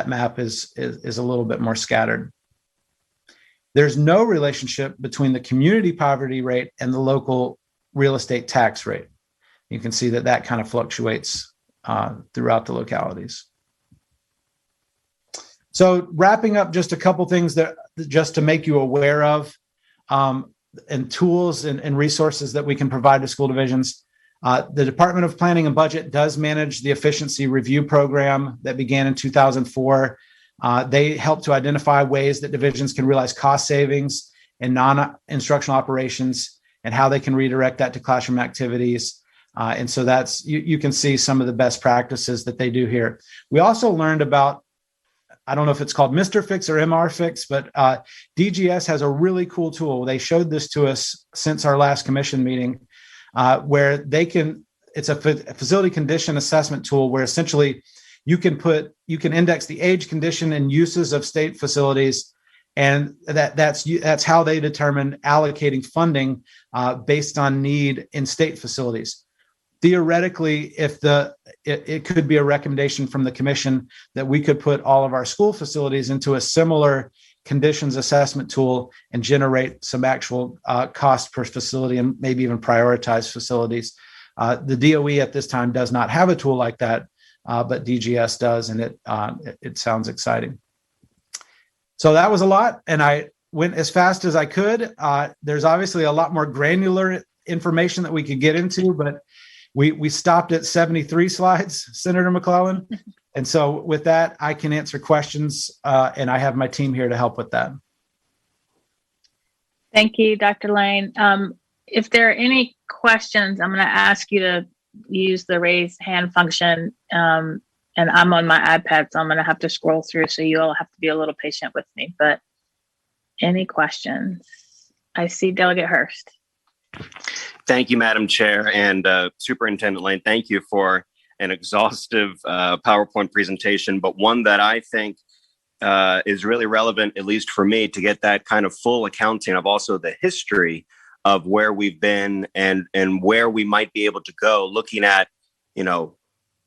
map is a little bit more scattered. There's no relationship between the community poverty rate and the local real estate tax rate. You can see that kind of fluctuates throughout the localities. So wrapping up, just a couple things that just to make you aware of, and tools and resources that we can provide to school divisions. The Department of Planning and Budget does manage the efficiency review program that began in 2004. They help to identify ways that divisions can realize cost savings in non-instructional operations and how they can redirect that to classroom activities. And so that's, you can see some of the best practices that they do here. We also learned about, I don't know if it's called Mr. Fix or MR Fix, but DGS has a really cool tool. They showed this to us since our last commission meeting, where it's a facility condition assessment tool where essentially you can index the age, condition, and uses of state facilities. And that's how they determine allocating funding based on need in state facilities. Theoretically, if it could be a recommendation from the commission that we could put all of our school facilities into a similar conditions assessment tool and generate some actual cost per facility and maybe even prioritize facilities. The DOE at this time does not have a tool like that, but DGS does, and it sounds exciting. So that was a lot, and I went as fast as I could. There's obviously a lot more granular information that we could get into, but we stopped at 73 slides, Senator McClellan. And so with that, I can answer questions, and I have my team here to help with that. Thank you, Dr. Lane. If there are any questions, I'm going to ask you to use the raise hand function. And I'm on my iPad, so I'm going to have to scroll through, so you all have to be a little patient with me. But any questions? I see Delegate Hurst. Thank you, Madam Chair, and Superintendent Lane. Thank you for an exhaustive PowerPoint presentation, but one that I think is really relevant, at least for me, to get that kind of full accounting of also the history of where we've been and where we might be able to go, looking at,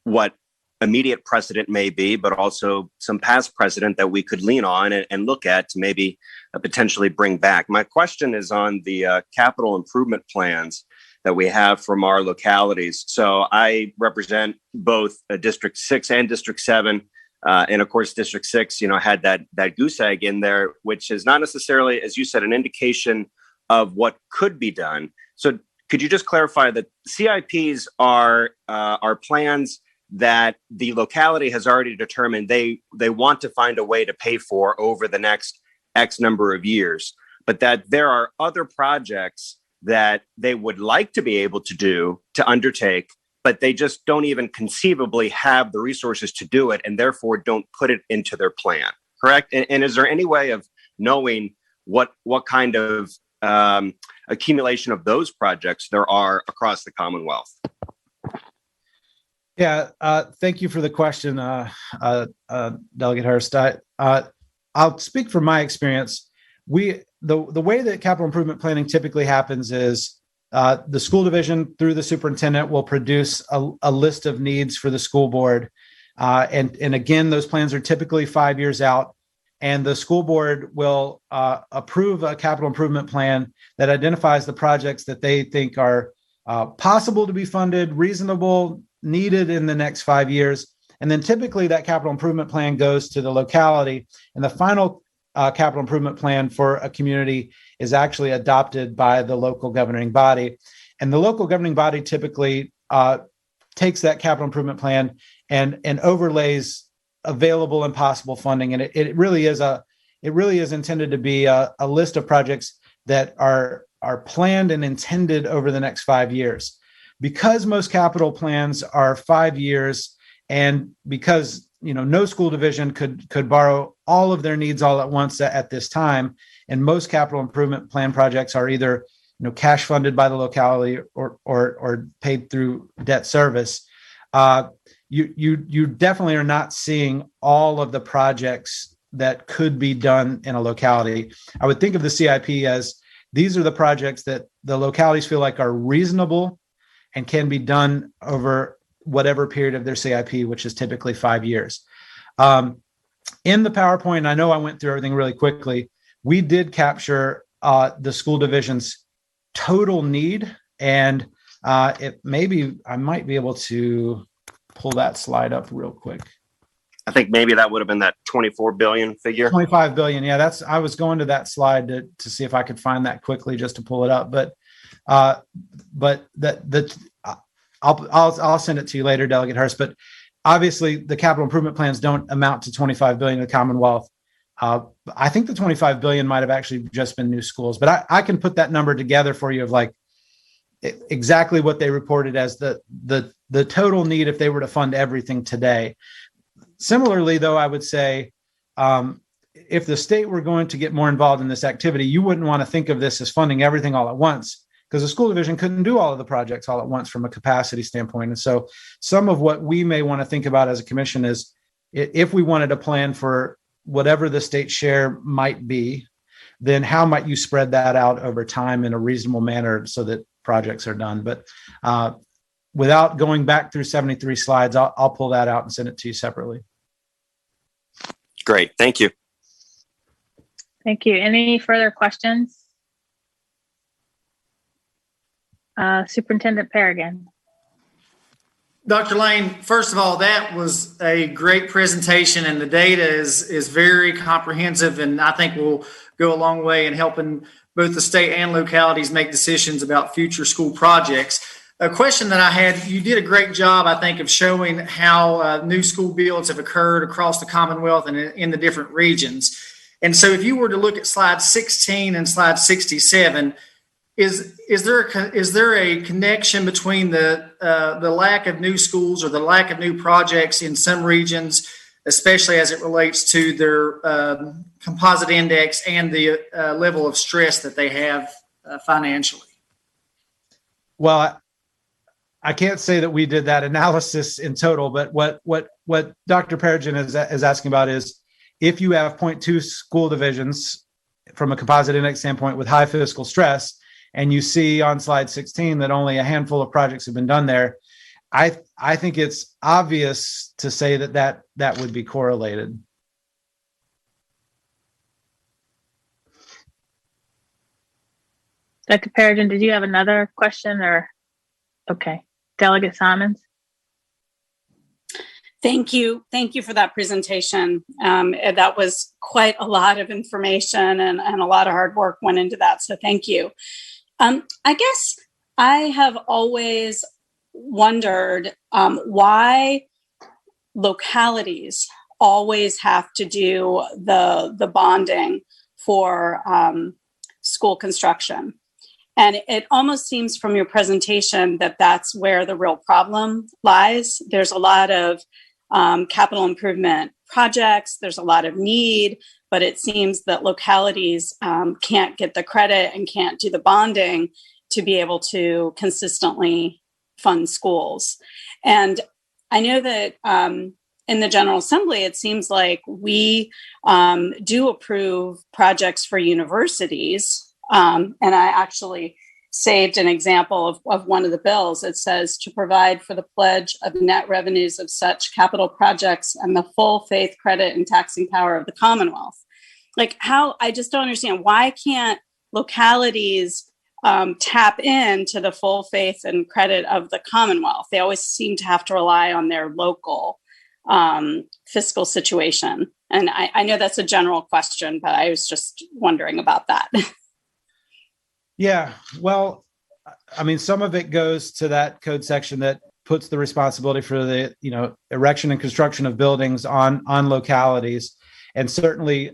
what immediate precedent may be, but also some past precedent that we could lean on and look at to maybe potentially bring back. My question is on the capital improvement plans that we have from our localities. So I represent both District 6 and District 7. And of course, District 6, had that goose egg in there, which is not necessarily, as you said, an indication of what could be done. So could you just clarify that CIPs are plans that the locality has already determined they want to find a way to pay for over the next X number of years, but that there are other projects that they would like to be able to undertake, but they just don't even conceivably have the resources to do it, and therefore don't put it into their plan, correct? And is there any way of knowing what kind of accumulation of those projects there are across the Commonwealth? Yeah, thank you for the question, Delegate Hurst. I'll speak from my experience. The way that capital improvement planning typically happens is the school division through the superintendent will produce a list of needs for the school board. And again, those plans are typically 5 years out. And the school board will approve a capital improvement plan that identifies the projects that they think are possible to be funded, reasonable, needed in the next 5 years, And then typically that capital improvement plan goes to the locality, and the final capital improvement plan for a community is actually adopted by the local governing body. And the local governing body typically takes that capital improvement plan and overlays available and possible funding. And it really is intended to be a list of projects that are planned and intended over the next 5 years. Because most capital plans are 5 years, and because no school division could borrow all of their needs all at once at this time, and most capital improvement plan projects are either cash funded by the locality or paid through debt service. You definitely are not seeing all of the projects that could be done in a locality. I would think of the CIP as these are the projects that the localities feel like are reasonable and can be done over whatever period of their CIP, which is typically 5 years. In the PowerPoint, I know I went through everything really quickly. We did capture the school division's total need, and I might be able to pull that slide up real quick. I think maybe that would have been that 24 billion figure. 25 billion. Yeah, I was going to that slide to see if I could find that quickly just to pull it up. But I'll send it to you later, Delegate Hurst. But obviously the capital improvement plans don't amount to 25 billion in the Commonwealth. I think the 25 billion might have actually just been new schools, but I can put that number together for you of like exactly what they reported as the total need if they were to fund everything today. Similarly, though, I would say if the state were going to get more involved in this activity, you wouldn't want to think of this as funding everything all at once, because the school division couldn't do all of the projects all at once from a capacity standpoint. And so some of what we may want to think about as a commission is if we wanted to plan for whatever the state share might be, then how might you spread that out over time in a reasonable manner so that projects are done? But without going back through 73 slides, I'll pull that out and send it to you separately. Great. Thank you. Thank you. Any further questions? Superintendent Paragon. Dr. Lane, first of all, that was a great presentation, and the data is very comprehensive, and I think will go a long way in helping both the state and localities make decisions about future school projects. A question that I had, you did a great job, I think, of showing how new school builds have occurred across the Commonwealth and in the different regions. And so if you were to look at slide 16 and slide 67, is there a connection between the lack of new schools or the lack of new projects in some regions, especially as it relates to their composite index and the level of stress that they have financially? Well, I can't say that we did that analysis in total, but what Dr. Perigin is asking about is if you have 0.2 school divisions from a composite index standpoint with high fiscal stress, and you see on slide 16 that only a handful of projects have been done there, I think it's obvious to say that would be correlated. Dr. Perigin, did you have another question or? Okay. Delegate Simons. Thank you. Thank you for that presentation. That was quite a lot of information and a lot of hard work went into that. So thank you. I guess I have always wondered why localities always have to do the bonding for school construction. And it almost seems from your presentation that that's where the real problem lies. There's a lot of capital improvement projects. There's a lot of need, but it seems that localities can't get the credit and can't do the bonding to be able to consistently fund schools. And I know that in the General Assembly, it seems like we do approve projects for universities. And I actually saved an example of one of the bills. It says to provide for the pledge of net revenues of such capital projects and the full faith, credit, and taxing power of the Commonwealth. Like how, I just don't understand, why can't localities tap into the full faith and credit of the Commonwealth? They always seem to have to rely on their local fiscal situation? And I know that's a general question, but I was just wondering about that. Yeah, well, I mean, some of it goes to that code section that puts the responsibility for the erection and construction of buildings on localities, and certainly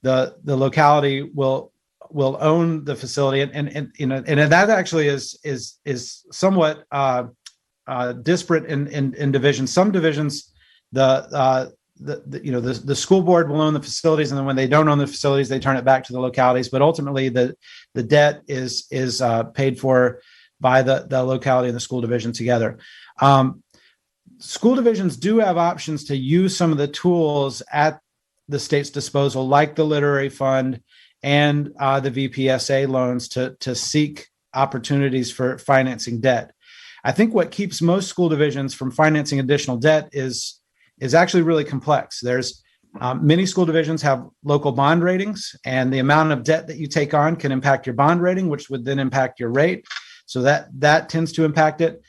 the locality will own the facility, and that actually is somewhat disparate in divisions. Some divisions, the school board will own the facilities, and then when they don't own the facilities, they turn it back to the localities. But ultimately, the debt is paid for by the locality and the school division together. School divisions do have options to use some of the tools at the state's disposal, like the literary fund and the VPSA loans, to seek opportunities for financing debt. I think what keeps most school divisions from financing additional debt is actually really complex. There's many school divisions have local bond ratings, and the amount of debt that you take on can impact your bond rating, which would then impact your rate. So that tends to impact it.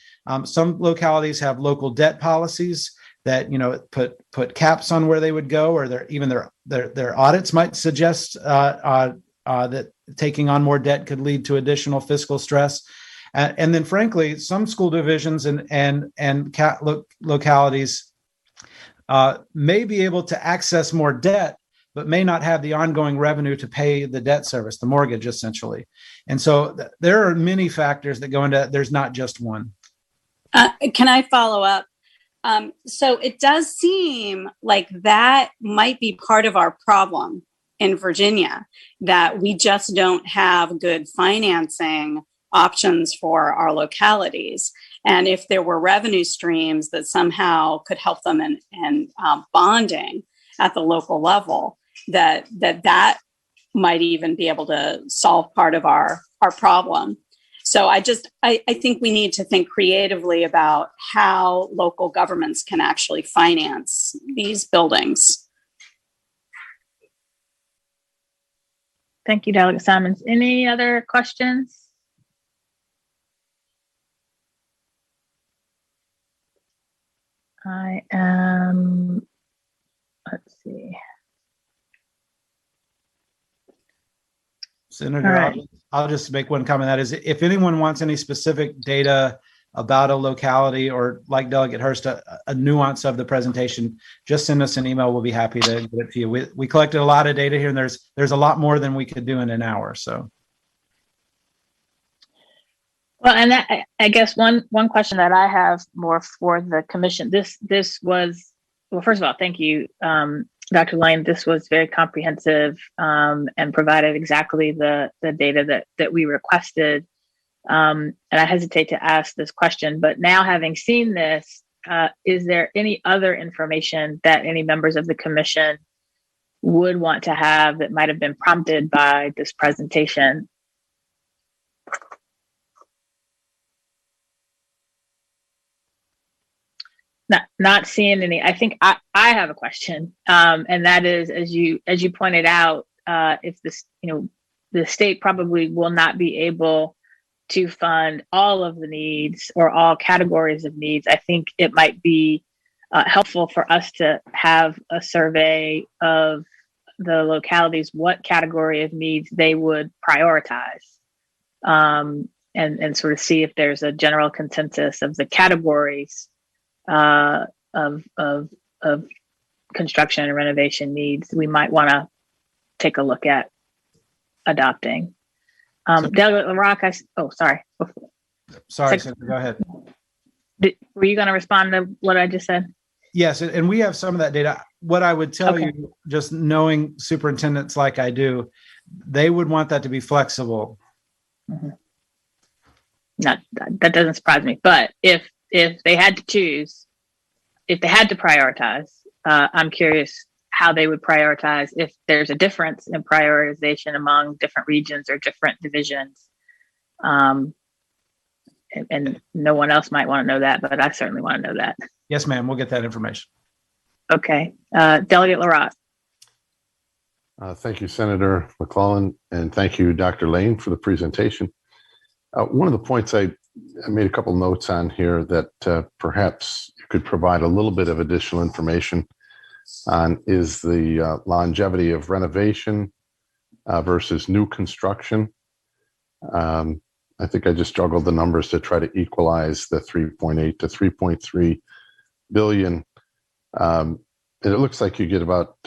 Some localities have local debt policies that put caps on where they would go, or their audits might suggest that taking on more debt could lead to additional fiscal stress. And then, frankly, some school divisions and localities may be able to access more debt, but may not have the ongoing revenue to pay the debt service, the mortgage, essentially. And so there are many factors that go into it. There's not just one. Can I follow up? So it does seem like that might be part of our problem in Virginia, that we just don't have good financing options for our localities. And if there were revenue streams that somehow could help them in bonding at the local level, that might even be able to solve part of our problem. So I think we need to think creatively about how local governments can actually finance these buildings. Thank you, Delegate Simons. Any other questions? Let's see. Senator, right. I'll just make one comment. That is, if anyone wants any specific data about a locality, or like Delegate Hurst, a nuance of the presentation, just send us an email. We'll be happy to get it to you. We collected a lot of data here, and there's a lot more than we could do in an hour. So. Well, and I guess one question that I have more for the commission. This was, well, first of all, thank you, Dr. Lane. This was very comprehensive and provided exactly the data that we requested. And I hesitate to ask this question, but now having seen this, is there any other information that any members of the commission would want to have that might have been prompted by this presentation? Not seeing any. I think I have a question, and that is, as you pointed out, if this, the state probably will not be able to fund all of the needs or all categories of needs. I think it might be helpful for us to have a survey of the localities, what category of needs they would prioritize, and sort of see if there's a general consensus of the categories of construction and renovation needs we might want to take a look at adopting. Delegate LaRock, sorry. Sorry, Senator, go ahead. Were you going to respond to what I just said? Yes, and we have some of that data. What I would tell you, just knowing superintendents like I do, they would want that to be flexible. Mm-hmm. That doesn't surprise me. But if they had to choose, if they had to prioritize, I'm curious how they would prioritize if there's a difference in prioritization among different regions or different divisions. And no one else might want to know that, but I certainly want to know that. Yes, ma'am. We'll get that information. Okay. Delegate LaRock. Thank you, Senator McClellan, and thank you, Dr. Lane, for the presentation. One of the points I I made a couple notes on here that perhaps you could provide a little bit of additional information on is the longevity of renovation versus new construction. I think I just juggled the numbers to try to equalize the 3.8 to 3.3 billion. And it looks like you get about,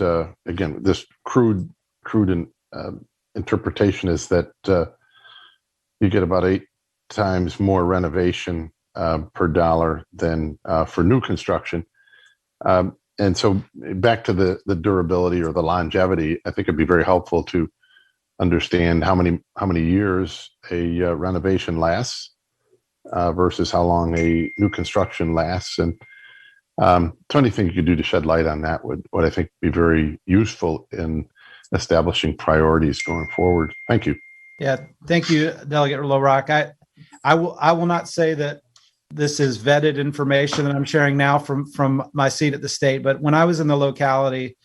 again, this crude interpretation is that you get about 8 times more renovation per dollar than for new construction. And so back to the durability or the longevity, I think it'd be very helpful to understand how many years a renovation lasts versus how long a new construction lasts. And so anything you could do to shed light on that would I think be very useful in establishing priorities going forward. Thank you. Yeah, thank you, Delegate LaRock. I will not say that this is vetted information that I'm sharing now from my seat at the state, but when I was in the locality,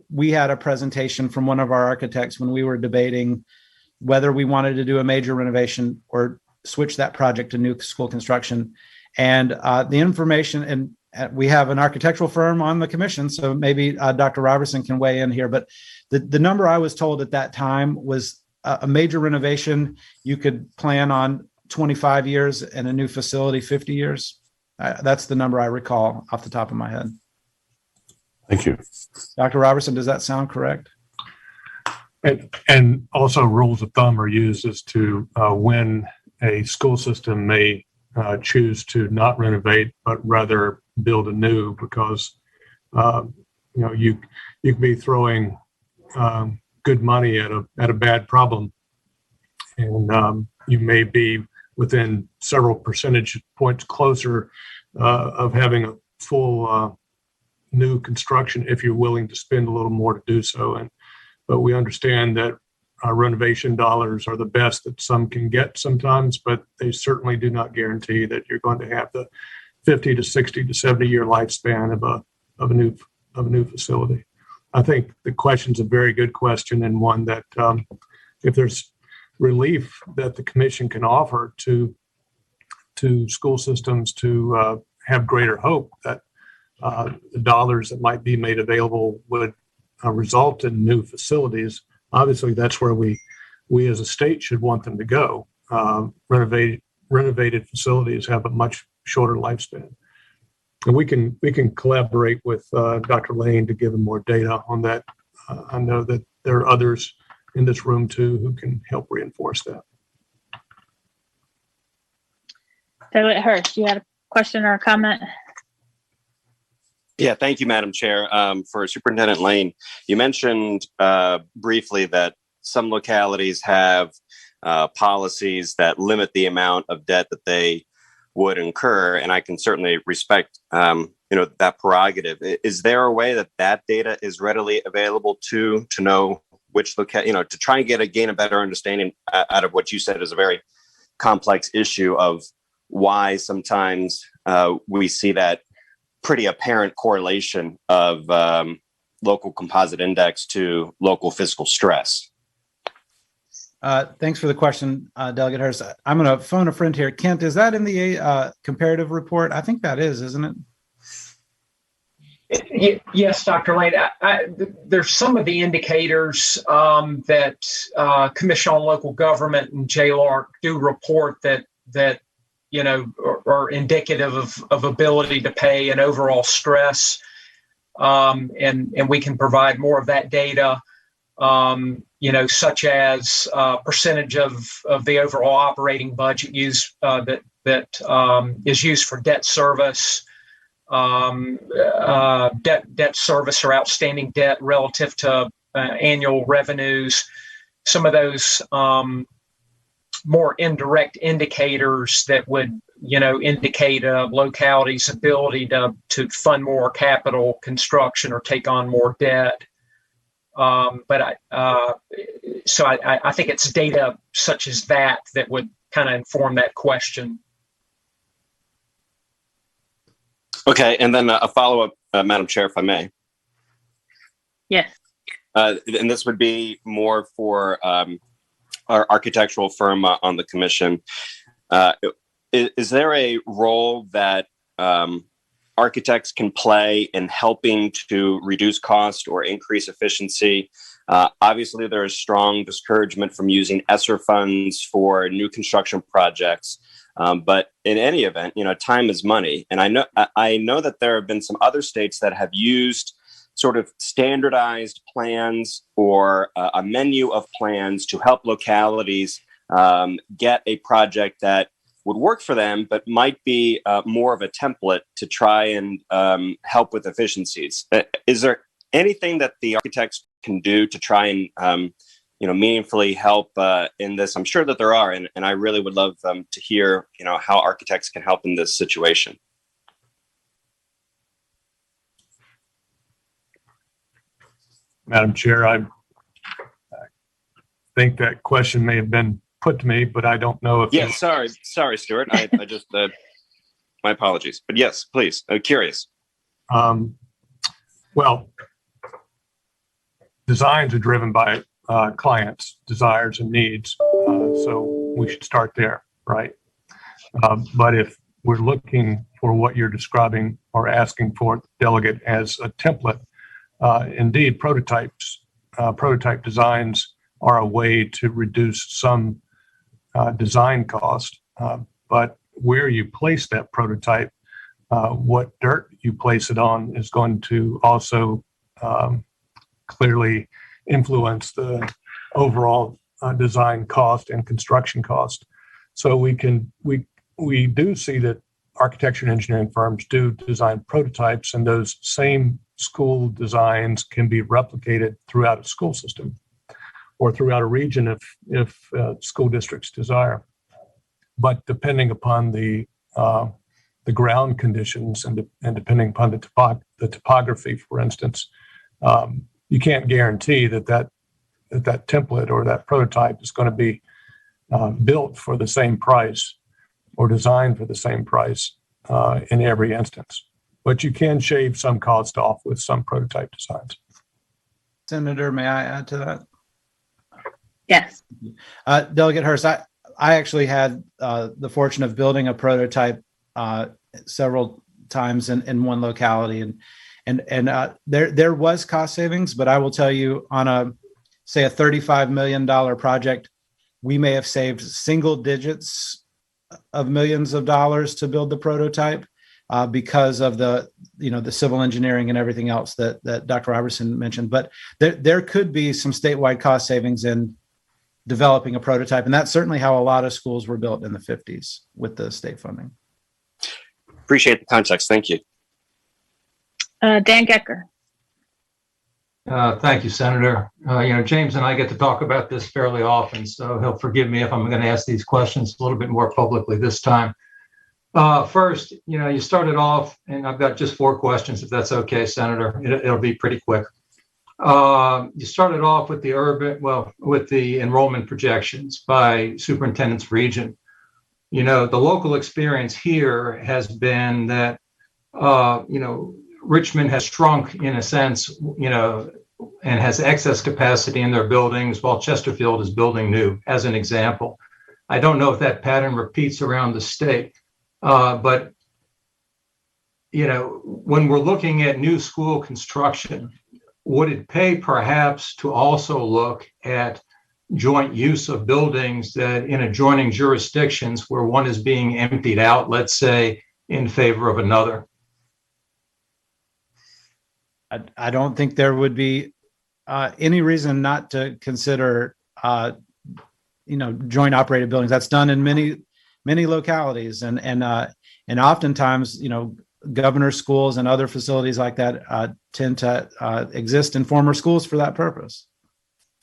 we had a presentation from one of our architects when we were debating whether we wanted to do a major renovation or switch that project to new school construction. And the information, and we have an architectural firm on the commission, so maybe Dr. Robertson can weigh in here, but the number I was told at that time was a major renovation, you could plan on 25 years and a new facility 50 years. That's the number I recall off the top of my head. Thank you. Dr. Robertson, does that sound correct? And also rules of thumb are used as to when a school system may choose to not renovate, but rather build anew, because you could be throwing good money at a bad problem, and you may be within several percentage points closer of having a full new construction if you're willing to spend a little more to do so. But we understand that renovation dollars are the best that some can get sometimes, but they certainly do not guarantee that you're going to have the 50 to 60 to 70 year lifespan of a new facility. I think the question's a very good question, and one that if there's relief that the commission can offer to school systems to have greater hope that the dollars that might be made available would result in new facilities, obviously that's where we as a state should want them to go. Renovated facilities have a much shorter lifespan. And we can collaborate with Dr. Lane to give him more data on that. I know that there are others in this room too who can help reinforce that. Delegate Hurst, you had a question or a comment? Yeah, thank you, Madam Chair. For Superintendent Lane, you mentioned briefly that some localities have policies that limit the amount of debt that they would incur, and I can certainly respect that prerogative. Is there a way that data is readily available to know which to try and gain a better understanding out of what you said is a very complex issue of why sometimes we see that pretty apparent correlation of local composite index to local fiscal stress? Thanks for the question, Delegate Hurst. I'm going to phone a friend here. Kent, is that in the comparative report? I think that is, isn't it? Yes, Dr. Lane. There's some of the indicators that Commission on Local Government and JLARC do report that are indicative of ability to pay and overall stress, and we can provide more of that data. Such as percentage of the overall operating budget that is used for debt service, debt service or outstanding debt relative to annual revenues. Some of those more indirect indicators that would indicate a locality's ability to fund more capital construction or take on more debt. But I think it's data such as that would kind of inform that question. Okay, and then a follow-up, Madam Chair, if I may. Yes. And this would be more for our architectural firm on the commission. is there a role that architects can play in helping to reduce cost or increase efficiency? Obviously, there is strong discouragement from using ESSER funds for new construction projects. But in any event, time is money. And I know that there have been some other states that have used sort of standardized plans or a menu of plans to help localities get a project that would work for them, but might be more of a template to try and help with efficiencies. Is there anything that the architects can do to try and meaningfully help in this? I'm sure that there are, and I really would love to hear how architects can help in this situation. Madam Chair, I think that question may have been put to me, but I don't know if. Yeah, sorry, Stuart. I just my apologies. But yes, please. I'm curious. Well, designs are driven by clients' desires and needs, so we should start there, right? But if we're looking for what you're describing or asking for, delegate, as a template, indeed, prototype designs are a way to reduce some design cost, but where you place that prototype, what dirt you place it on is going to also clearly influence the overall design cost and construction cost. So we do see that architecture and engineering firms do design prototypes, and those same school designs can be replicated throughout a school system or throughout a region if school districts desire. But depending upon the ground conditions and depending upon the topography, for instance, you can't guarantee that template or that prototype is going to be built for the same price or designed for the same price in every instance. But you can shave some cost off with some prototype designs. Senator, may I add to that? Yes. Delegate Hurst, I actually had the fortune of building a prototype several times in one locality, and there was cost savings, but I will tell you, on a $35 million project, we may have saved single digits of millions of dollars to build the prototype because of the civil engineering and everything else that Dr. Robertson mentioned. But there could be some statewide cost savings in developing a prototype, and that's certainly how a lot of schools were built in the 50s with the state funding. Appreciate the context. Thank you. Dan Gecker. Thank you, Senator. James and I get to talk about this fairly often, so he'll forgive me if I'm going to ask these questions a little bit more publicly this time. First, you started off, and I've got just 4 questions, if that's okay, Senator. It'll be pretty quick. You started off with with the enrollment projections by superintendent's region. The local experience here has been that, Richmond has shrunk in a sense, and has excess capacity in their buildings while Chesterfield is building new, as an example. I don't know if that pattern repeats around the state, but, when we're looking at new school construction, would it pay perhaps to also look at joint use of buildings that in adjoining jurisdictions where one is being emptied out, let's say, in favor of another? I don't think there would be any reason not to consider, joint operated buildings. That's done in many localities, and oftentimes, governor schools and other facilities like that tend to exist in former schools for that purpose.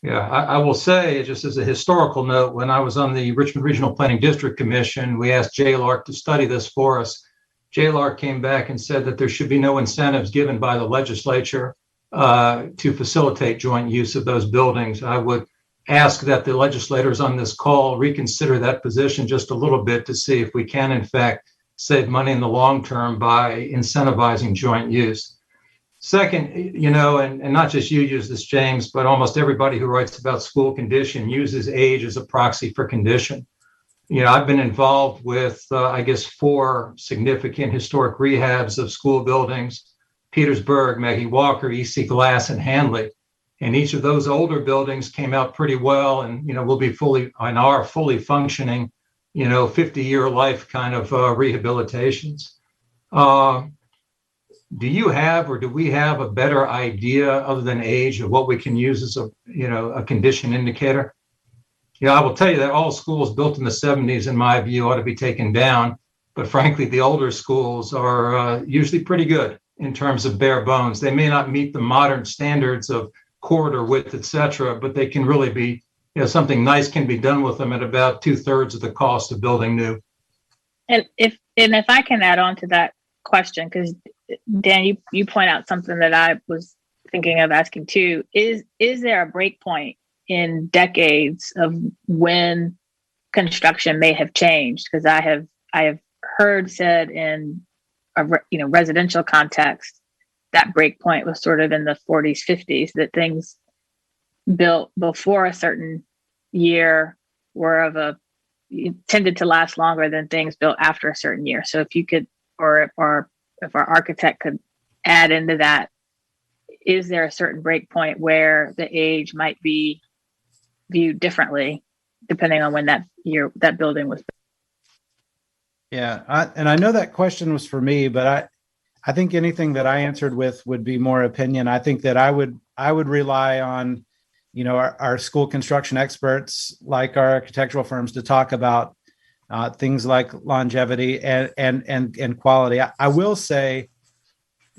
Yeah, I will say, just as a historical note, when I was on the Richmond Regional Planning District Commission, we asked JLARC to study this for us. JLARC came back and said that there should be no incentives given by the legislature to facilitate joint use of those buildings. I would ask that the legislators on this call reconsider that position just a little bit to see if we can, in fact, save money in the long term by incentivizing joint use. Second, and not just you use this, James, but almost everybody who writes about school condition uses age as a proxy for condition. I've been involved with, I guess, 4 significant historic rehabs of school buildings: Petersburg, Maggie Walker, EC Glass, and Hanley. And each of those older buildings came out pretty well, and will be are fully functioning, 50-year life kind of rehabilitations. Do you have, or do we have, a better idea other than age of what we can use as a condition indicator? I will tell you that all schools built in the 70s, in my view, ought to be taken down. But frankly, the older schools are usually pretty good in terms of bare bones. They may not meet the modern standards of corridor width, et cetera, but they can really be, something nice can be done with them at about 2/3 of the cost of building new. And if I can add on to that question, because Dan, you point out something that I was thinking of asking too. Is there a break point in decades of when construction may have changed? Because I have heard said in a residential context that break point was sort of in the 40s, 50s, that things built before a certain year were tended to last longer than things built after a certain year. So if you could, or if our architect could add into that, is there a certain break point where the age might be viewed differently depending on when that building was built? Yeah, I know that question was for me, but I think anything that I answered with would be more opinion. I think that I would rely on, our school construction experts, like our architectural firms, to talk about things like longevity and quality. I will say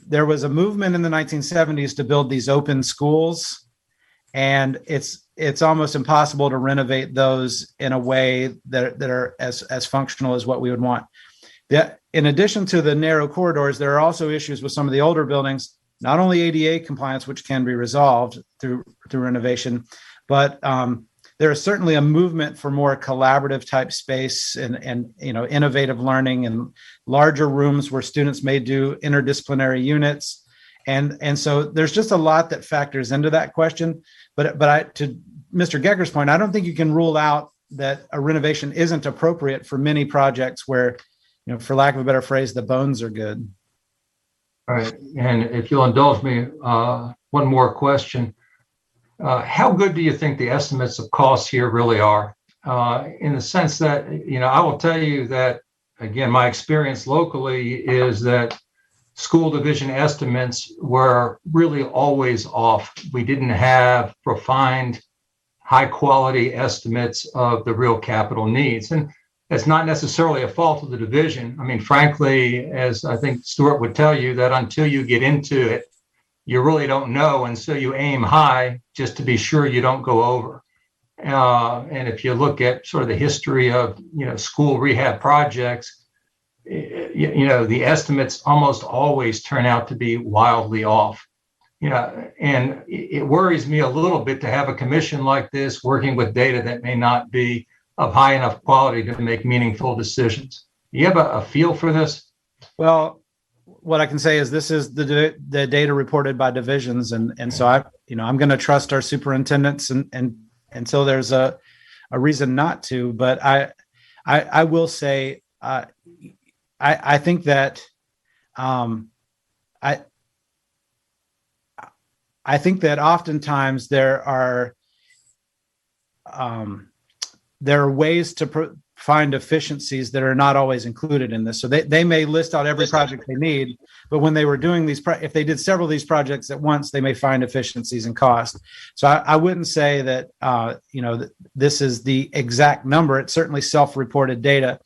there was a movement in the 1970s to build these open schools, and it's almost impossible to renovate those in a way that are as functional as what we would want. In addition to the narrow corridors, there are also issues with some of the older buildings, not only ADA compliance, which can be resolved through renovation, but there is certainly a movement for more collaborative type space and innovative learning and larger rooms where students may do interdisciplinary units. And so there's just a lot that factors into that question. But to Mr. Gecker's point, I don't think you can rule out that a renovation isn't appropriate for many projects where, for lack of a better phrase, the bones are good. All right. And if you'll indulge me, one more question. How good do you think the estimates of costs here really are? In the sense that, I will tell you that, again, my experience locally is that school division estimates were really always off. We didn't have refined, high quality estimates of the real capital needs. And it's not necessarily a fault of the division. I mean, frankly, as I think Stuart would tell you, that until you get into it, you really don't know. And so you aim high just to be sure you don't go over. And if you look at sort of the history of, school rehab projects, the estimates almost always turn out to be wildly off. And it worries me a little bit to have a commission like this working with data that may not be of high enough quality to make meaningful decisions. Do you have a feel for this? Well, what I can say is this is the data reported by divisions, and so I'm going to trust our superintendents, and until there's a reason not to. But I will say I think that I think that oftentimes there are ways to find efficiencies that are not always included in this. So they may list out every project they need, but when they were doing these, if they did several of these projects at once, they may find efficiencies in cost. So I wouldn't say that, this is the exact number. It's certainly self-reported data.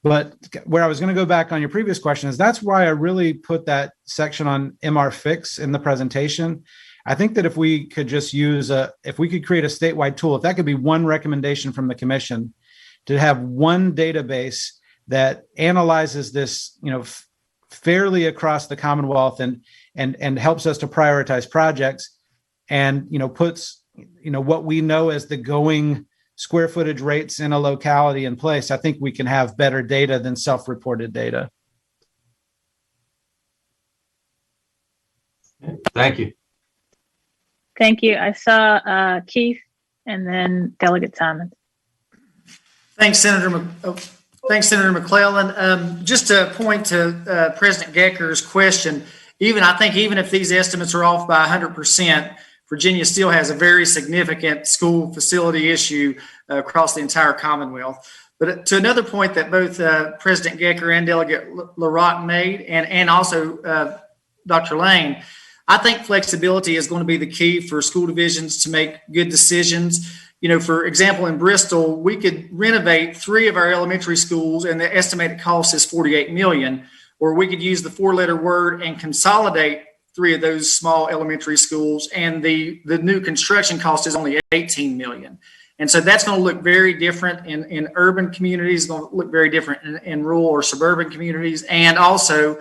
But where I was going to go back on your previous question is that's why I really put that section on MR Fix in the presentation. I think that if we could just if we could create a statewide tool, if that could be one recommendation from the commission, to have one database that analyzes this, fairly across the Commonwealth and helps us to prioritize projects and, puts, what we know as the going square footage rates in a locality in place, I think we can have better data than self-reported data. Thank you. Thank you. I saw Keith and then Delegate Simon. Thanks, Senator McClellan. Just to point to President Gecker's question, I think even if these estimates are off by 100%, Virginia still has a very significant school facility issue across the entire Commonwealth. But to another point that both President Gecker and Delegate LaRock made, and also Dr. Lane, I think flexibility is going to be the key for school divisions to make good decisions. For example, in Bristol, we could renovate 3 of our elementary schools and the estimated cost is $48 million, or we could use the 4-letter word and consolidate 3 of those small elementary schools, and the new construction cost is only $18 million. And so that's going to look very different in urban communities, going to look very different in rural or suburban communities, and also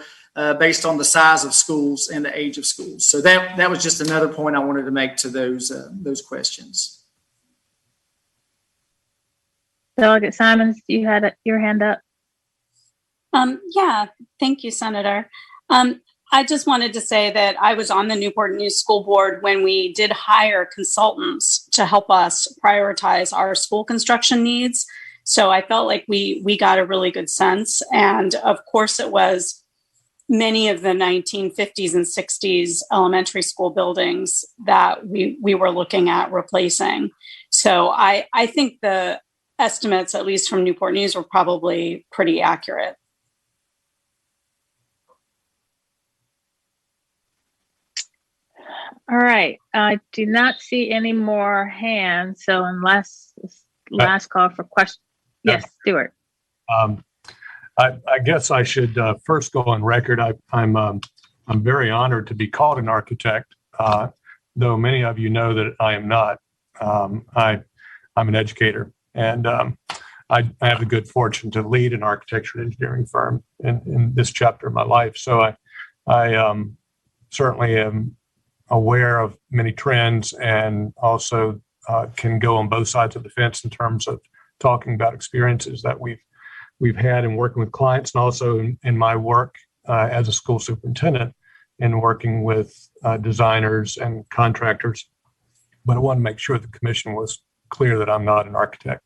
based on the size of schools and the age of schools. So that was just another point I wanted to make to those questions. Delegate Simons, you had your hand up. Yeah, thank you, Senator. I just wanted to say that I was on the Newport News School Board when we did hire consultants to help us prioritize our school construction needs. So I felt like we got a really good sense. And of course, it was many of the 1950s and 60s elementary school buildings that we were looking at replacing. So I think the estimates, at least from Newport News, were probably pretty accurate. All right. I do not see any more hands. So unless last call for questions. Yes, Stuart. I guess I should first go on record. I'm very honored to be called an architect, though many of you know that I am not. I'm an educator, and I have the good fortune to lead an architecture and engineering firm in this chapter of my life. So I certainly am aware of many trends, and also can go on both sides of the fence in terms of talking about experiences that we've had in working with clients, and also in my work as a school superintendent in working with designers and contractors. But I want to make sure the commission was clear that I'm not an architect.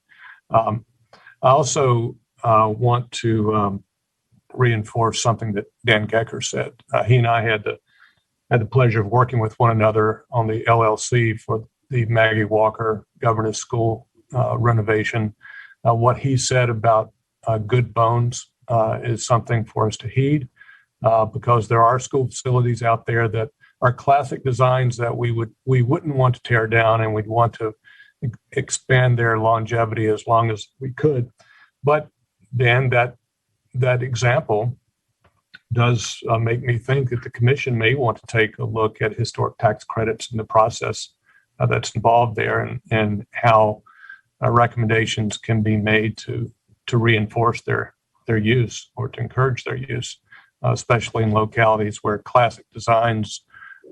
I also want to reinforce something that Dan Gecker said. He and I had the pleasure of working with one another on the LLC for the Maggie Walker Governance School renovation. What he said about good bones is something for us to heed, because there are school facilities out there that are classic designs that we wouldn't want to tear down, and we'd want to expand their longevity as long as we could. But then that example does make me think that the commission may want to take a look at historic tax credits and the process that's involved there, and how recommendations can be made to reinforce their use or to encourage their use, especially in localities where classic designs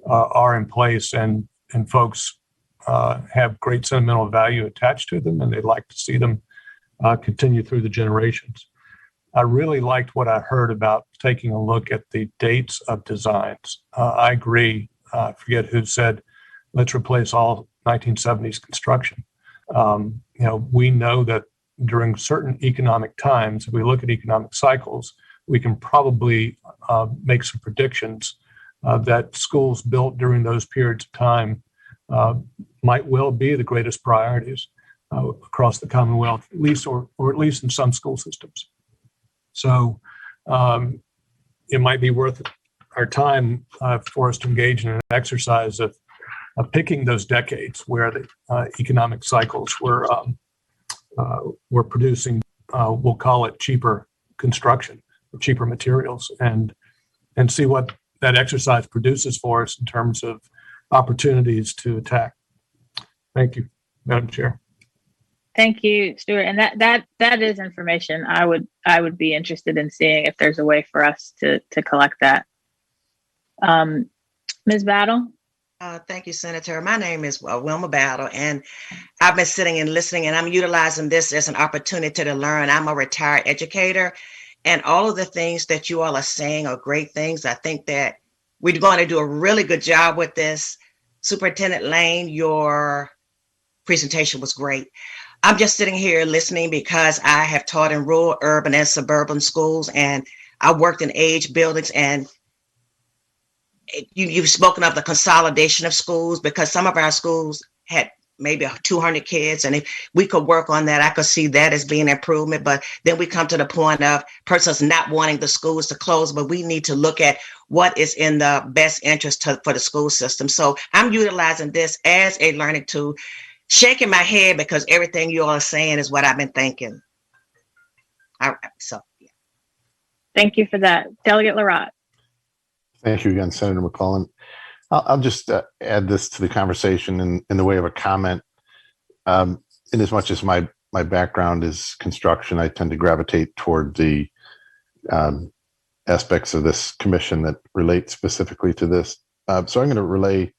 are in place and folks have great sentimental value attached to them, and they'd like to see them continue through the generations. I really liked what I heard about taking a look at the dates of designs. I agree. I forget who said, let's replace all 1970s construction. We know that during certain economic times, if we look at economic cycles, we can probably make some predictions that schools built during those periods of time might well be the greatest priorities across the Commonwealth, at least, or at least in some school systems. So it might be worth our time for us to engage in an exercise of picking those decades where the economic cycles were producing, we'll call it cheaper construction, or cheaper materials, and see what that exercise produces for us in terms of opportunities to attack. Thank you, Madam Chair. Thank you, Stuart. And that is information I would be interested in seeing if there's a way for us to collect that. Ms. Battle? Thank you, Senator. My name is Wilma Battle, and I've been sitting and listening, and I'm utilizing this as an opportunity to learn. I'm a retired educator, and all of the things that you all are saying are great things. I think that we're going to do a really good job with this. Superintendent Lane, your presentation was great. I'm just sitting here listening because I have taught in rural, urban, and suburban schools, and I worked in age buildings. And you've spoken of the consolidation of schools, because some of our schools had maybe 200 kids, and if we could work on that, I could see that as being an improvement. But then we come to the point of persons not wanting the schools to close, but we need to look at what is in the best interest for the school system. So I'm utilizing this as a learning tool, shaking my head because everything you all are saying is what I've been thinking. Yeah. Thank you for that. Delegate Larat. Thank you again, Senator McClellan. I'll just add this to the conversation in the way of a comment. In as much as my background is construction, I tend to gravitate toward the aspects of this commission that relate specifically to this. So I'm going to relay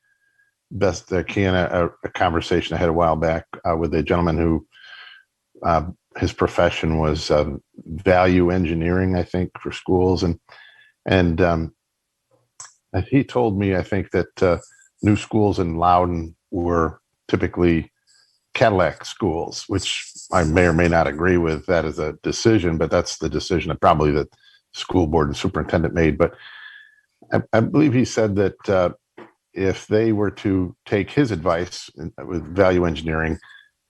best I can a conversation I had a while back with a gentleman who his profession was value engineering, I think, for schools, and he told me, I think, that new schools in Loudoun were typically Cadillac schools, which I may or may not agree with that as a decision, but that's the decision that probably the school board and superintendent made. But I believe he said that if they were to take his advice with value engineering,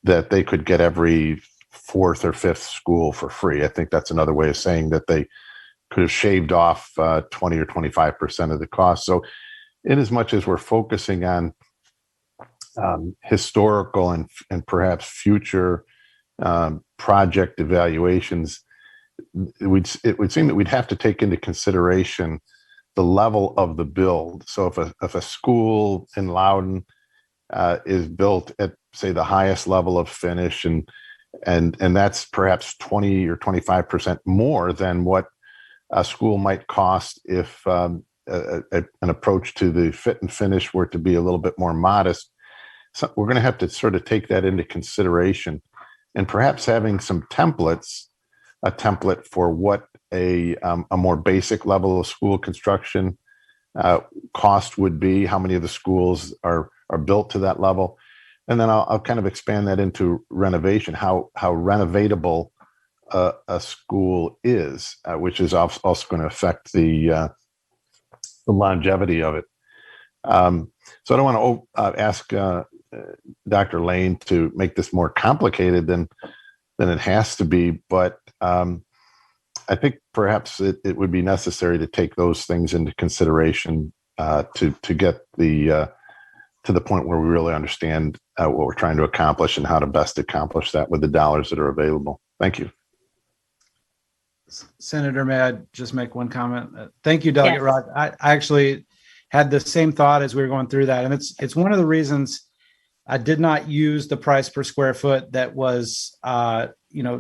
that they could get every fourth or fifth school for free. I think that's another way of saying that they could have shaved off 20 or 25% of the cost. So in as much as we're focusing on historical and perhaps future project evaluations, it would seem that we'd have to take into consideration the level of the build. So if a school in Loudoun is built at, say, the highest level of finish, and that's perhaps 20 or 25% more than what a school might cost if an approach to the fit and finish were to be a little bit more modest. So we're going to have to sort of take that into consideration, and perhaps having some templates, a template for what a more basic level of school construction cost would be, how many of the schools are built to that level. And then I'll kind of expand that into renovation, how renovatable a school is, which is also going to affect the longevity of it. So I don't want to ask Dr. Lane to make this more complicated than it has to be, but I think perhaps it would be necessary to take those things into consideration to get to the point where we really understand what we're trying to accomplish and how to best accomplish that with the dollars that are available. Thank you. Senator, may I just make one comment? Thank you, Delegate Yes. Rock. I actually had the same thought as we were going through that. And it's one of the reasons I did not use the price per square foot that was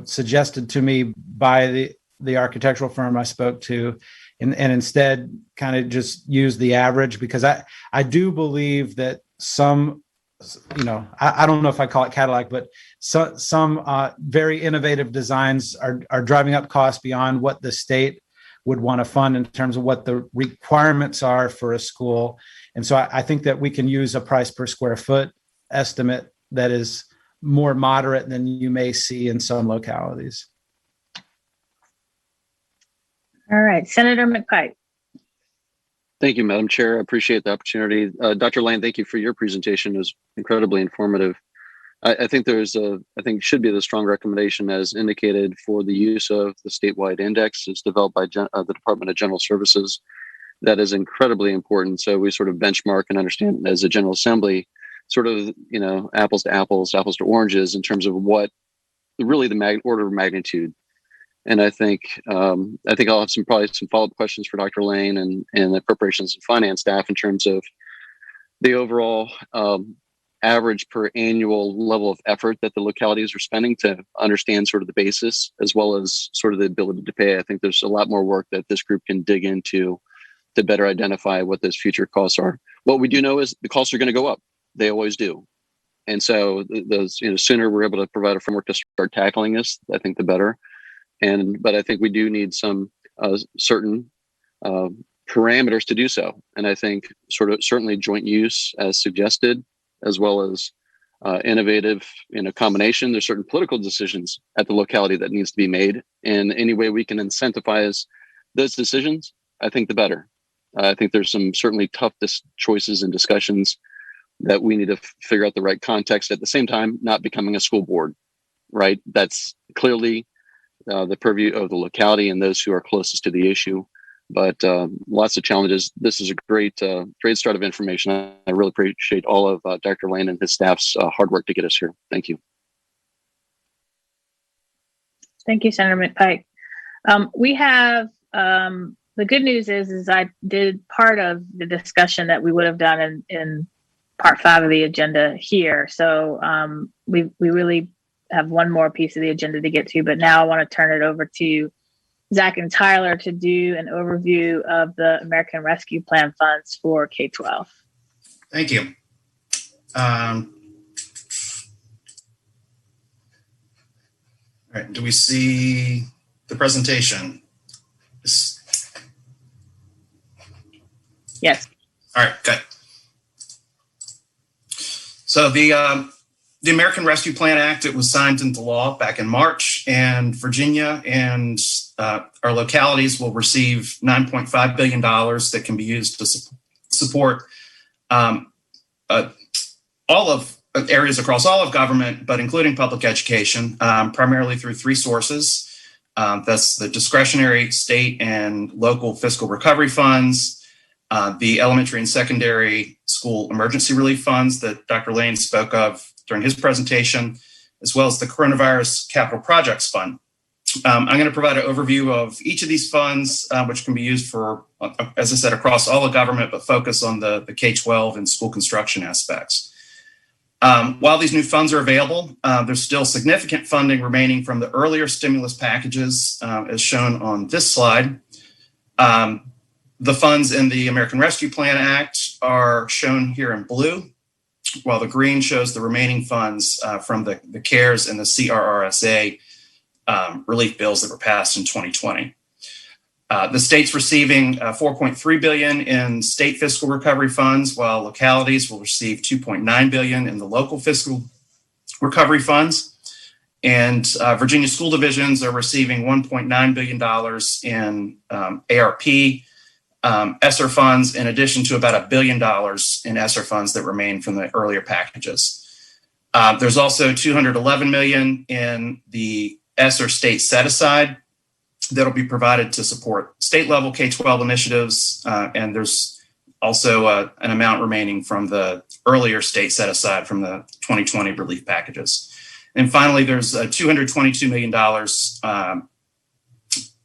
suggested to me by the architectural firm I spoke to, and instead kind of just use the average, because I do believe that some, I don't know if I call it Cadillac, but some very innovative designs are driving up costs beyond what the state would want to fund in terms of what the requirements are for a school. And so I think that we can use a price per square foot estimate that is more moderate than you may see in some localities. All right, Senator McPike. Thank you, Madam Chair. I appreciate the opportunity. Dr. Lane, thank you for your presentation. It was incredibly informative. I think should be the strong recommendation as indicated for the use of the statewide index as developed by the Department of General Services. That is incredibly important. So we sort of benchmark and understand as a General Assembly, sort of, apples to apples, apples to oranges in terms of what really the order of magnitude. And I think I'll have probably some follow-up questions for Dr. Lane and the preparations and finance staff in terms of the overall average per annual level of effort that the localities are spending to understand sort of the basis as well as sort of the ability to pay. I think there's a lot more work that this group can dig into to better identify what those future costs are. What we do know is the costs are going to go up. They always do. And so those, sooner we're able to provide a framework to start tackling this, I think the better. But I think we do need some certain parameters to do so. And I think certainly joint use as suggested, as well as innovative in a combination. There's certain political decisions at the locality that needs to be made, and any way we can incentivize those decisions, I think the better. I think there's some certainly tough choices and discussions that we need to figure out the right context, at the same time not becoming a school board, right? That's clearly the purview of the locality and those who are closest to the issue. But lots of challenges. This is a great start of information. I really appreciate all of Dr. Lane and his staff's hard work to get us here. Thank you. Thank you, Senator McPike. We have, the good news is I did part of the discussion that we would have done in part 5 of the agenda here. So we really have one more piece of the agenda to get to, but now I want to turn it over to Zach and Tyler to do an overview of the American Rescue Plan funds for K-12. Thank you. All right, do we see the presentation? Yes. All right, good. So the American Rescue Plan Act, it was signed into law back in March, and Virginia and our localities will receive $9.5 billion that can be used to support all of areas across all of government, but including public education, primarily through 3 sources. That's the discretionary state and local fiscal recovery funds, the elementary and secondary school emergency relief funds that Dr. Lane spoke of during his presentation, as well as the Coronavirus Capital Projects Fund. I'm going to provide an overview of each of these funds, which can be used for, as I said, across all of government, but focus on the K-12 and school construction aspects. While these new funds are available, there's still significant funding remaining from the earlier stimulus packages, as shown on this slide. The funds in the American Rescue Plan Act are shown here in blue, while the green shows the remaining funds from the CARES and the CRRSA relief bills that were passed in 2020. The state's receiving $4.3 billion in state fiscal recovery funds, while localities will receive $2.9 billion in the local fiscal recovery funds. And Virginia school divisions are receiving $1.9 billion in ARP, ESSER funds, in addition to about $1 billion in ESSER funds that remain from the earlier packages. There's also $211 million in the ESSER state set-aside that'll be provided to support state-level K-12 initiatives, and there's also an amount remaining from the earlier state set-aside from the 2020 relief packages. And finally, there's $222 million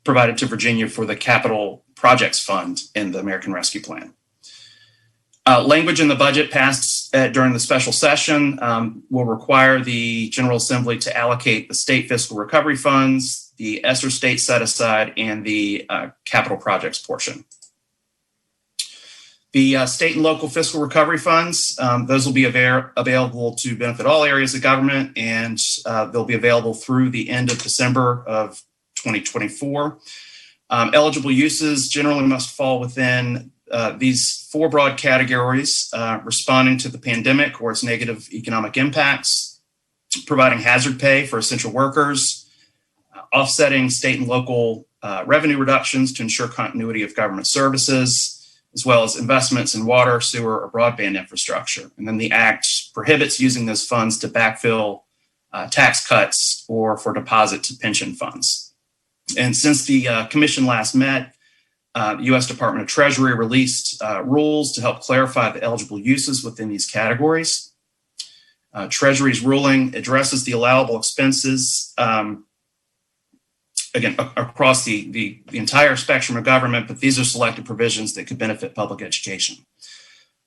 provided to Virginia for the Capital Projects Fund in the American Rescue Plan. Language in the budget passed during the special session will require the General Assembly to allocate the state fiscal recovery funds, the ESSER state set-aside, and the capital projects portion. The state and local fiscal recovery funds, those will be available to benefit all areas of government, and they'll be available through the end of December of 2024. Eligible uses generally must fall within these 4 broad categories: responding to the pandemic or its negative economic impacts, providing hazard pay for essential workers, offsetting state and local revenue reductions to ensure continuity of government services, as well as investments in water, sewer, or broadband infrastructure. And then the Act prohibits using those funds to backfill tax cuts or for deposit to pension funds. And since the commission last met, the U.S. Department of Treasury released rules to help clarify the eligible uses within these categories. Treasury's ruling addresses the allowable expenses, again, across the entire spectrum of government, but these are selected provisions that could benefit public education.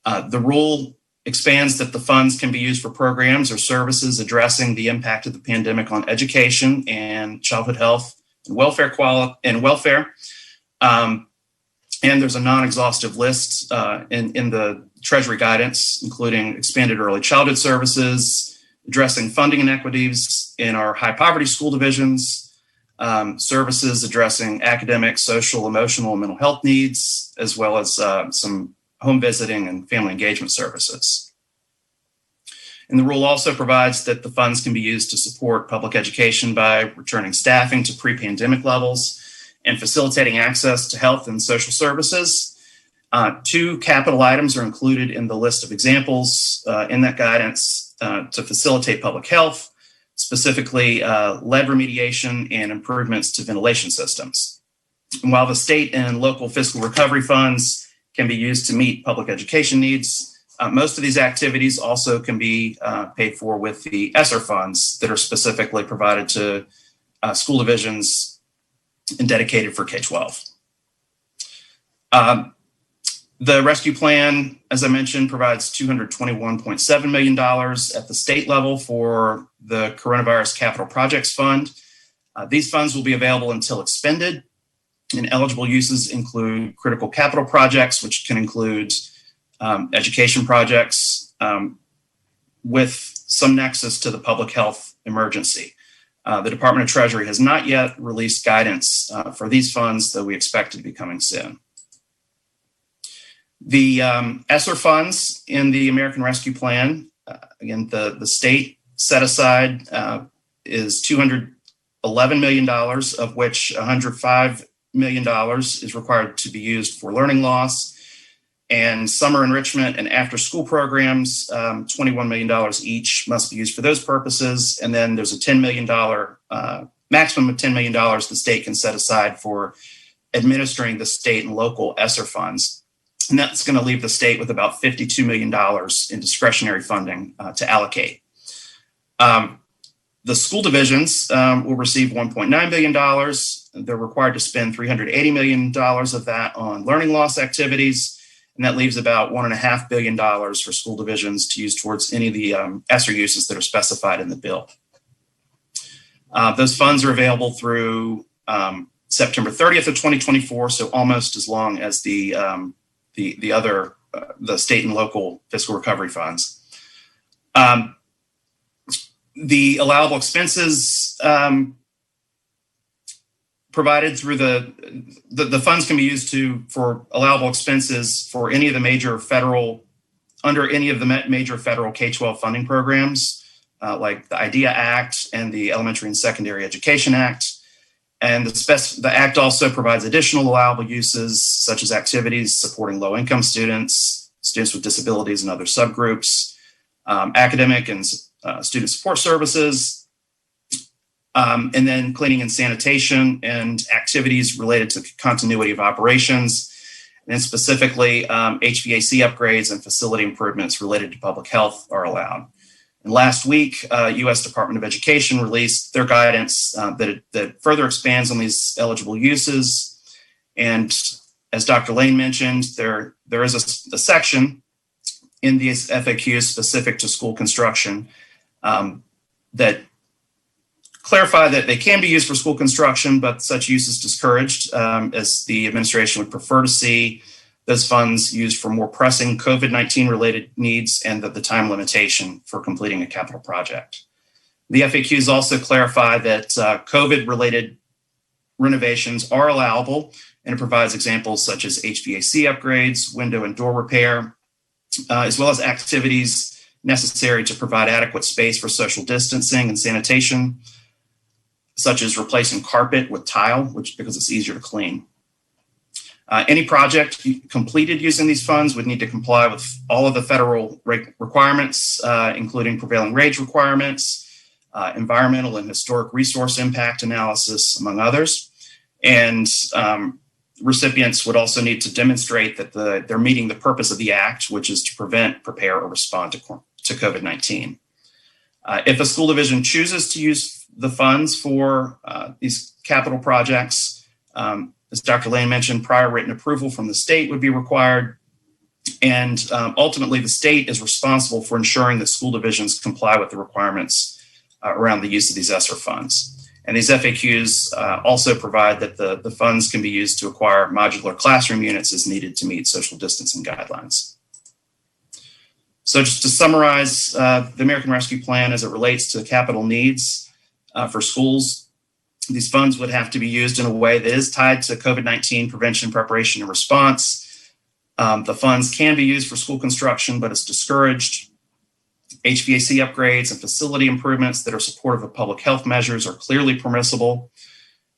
The rule expands that the funds can be used for programs or services addressing the impact of the pandemic on education and childhood health and welfare and there's a non-exhaustive list in the Treasury guidance, including expanded early childhood services, addressing funding inequities in our high poverty school divisions, services addressing academic, social, emotional, and mental health needs, as well as some home visiting and family engagement services. And the rule also provides that the funds can be used to support public education by returning staffing to pre-pandemic levels and facilitating access to health and social services. Two capital items are included in the list of examples in that guidance to facilitate public health, specifically lead remediation and improvements to ventilation systems. And while the state and local fiscal recovery funds can be used to meet public education needs, most of these activities also can be paid for with the ESSER funds that are specifically provided to school divisions and dedicated for K-12. The rescue plan, as I mentioned, provides $221.7 million at the state level for the Coronavirus Capital Projects Fund. These funds will be available until expended, and eligible uses include critical capital projects, which can include education projects with some nexus to the public health emergency. The Department of Treasury has not yet released guidance for these funds, though we expect it to be coming soon. The ESSER funds in the American Rescue Plan, again, the state set aside is $211 million, of which $105 million is required to be used for learning loss, and summer enrichment and after school programs, $21 million each must be used for those purposes. And then there's a $10 million, maximum of $10 million the state can set aside for administering the state and local ESSER funds. And that's going to leave the state with about $52 million in discretionary funding to allocate. The school divisions will receive $1.9 billion. They're required to spend $380 million of that on learning loss activities. And that leaves about $1.5 billion for school divisions to use towards any of the ESSER uses that are specified in the bill. Those funds are available through September 30th of 2024, so almost as long as the state and local fiscal recovery funds. The allowable expenses provided through the funds can be used for allowable expenses for any of the major federal K-12 funding programs, like the IDEA Act and the Elementary and Secondary Education Act. And the Act also provides additional allowable uses, such as activities supporting low-income students, students with disabilities and other subgroups, academic and student support services, and then cleaning and sanitation and activities related to continuity of operations, and then specifically HVAC upgrades and facility improvements related to public health are allowed. And last week, U.S. Department of Education released their guidance that further expands on these eligible uses. And as Dr. Lane mentioned, there is a section in these FAQs specific to school construction that clarify that they can be used for school construction, but such use is discouraged, as the administration would prefer to see those funds used for more pressing COVID-19 related needs and the time limitation for completing a capital project. The FAQs also clarify that COVID related renovations are allowable, and it provides examples such as HVAC upgrades, window and door repair, as well as activities necessary to provide adequate space for social distancing and sanitation, such as replacing carpet with tile, because it's easier to clean. Any project completed using these funds would need to comply with all of the federal requirements, including prevailing wage requirements, environmental and historic resource impact analysis, among others. And recipients would also need to demonstrate that they're meeting the purpose of the Act, which is to prevent, prepare, or respond to COVID-19. If a school division chooses to use the funds for these capital projects, as Dr. Lane mentioned, prior written approval from the state would be required. And ultimately, the state is responsible for ensuring that school divisions comply with the requirements around the use of these ESSER funds. And these FAQs also provide that the funds can be used to acquire modular classroom units as needed to meet social distancing guidelines. So just to summarize the American Rescue Plan as it relates to capital needs for schools, these funds would have to be used in a way that is tied to COVID-19 prevention, preparation, and response. The funds can be used for school construction, but it's discouraged. HVAC upgrades and facility improvements that are supportive of public health measures are clearly permissible.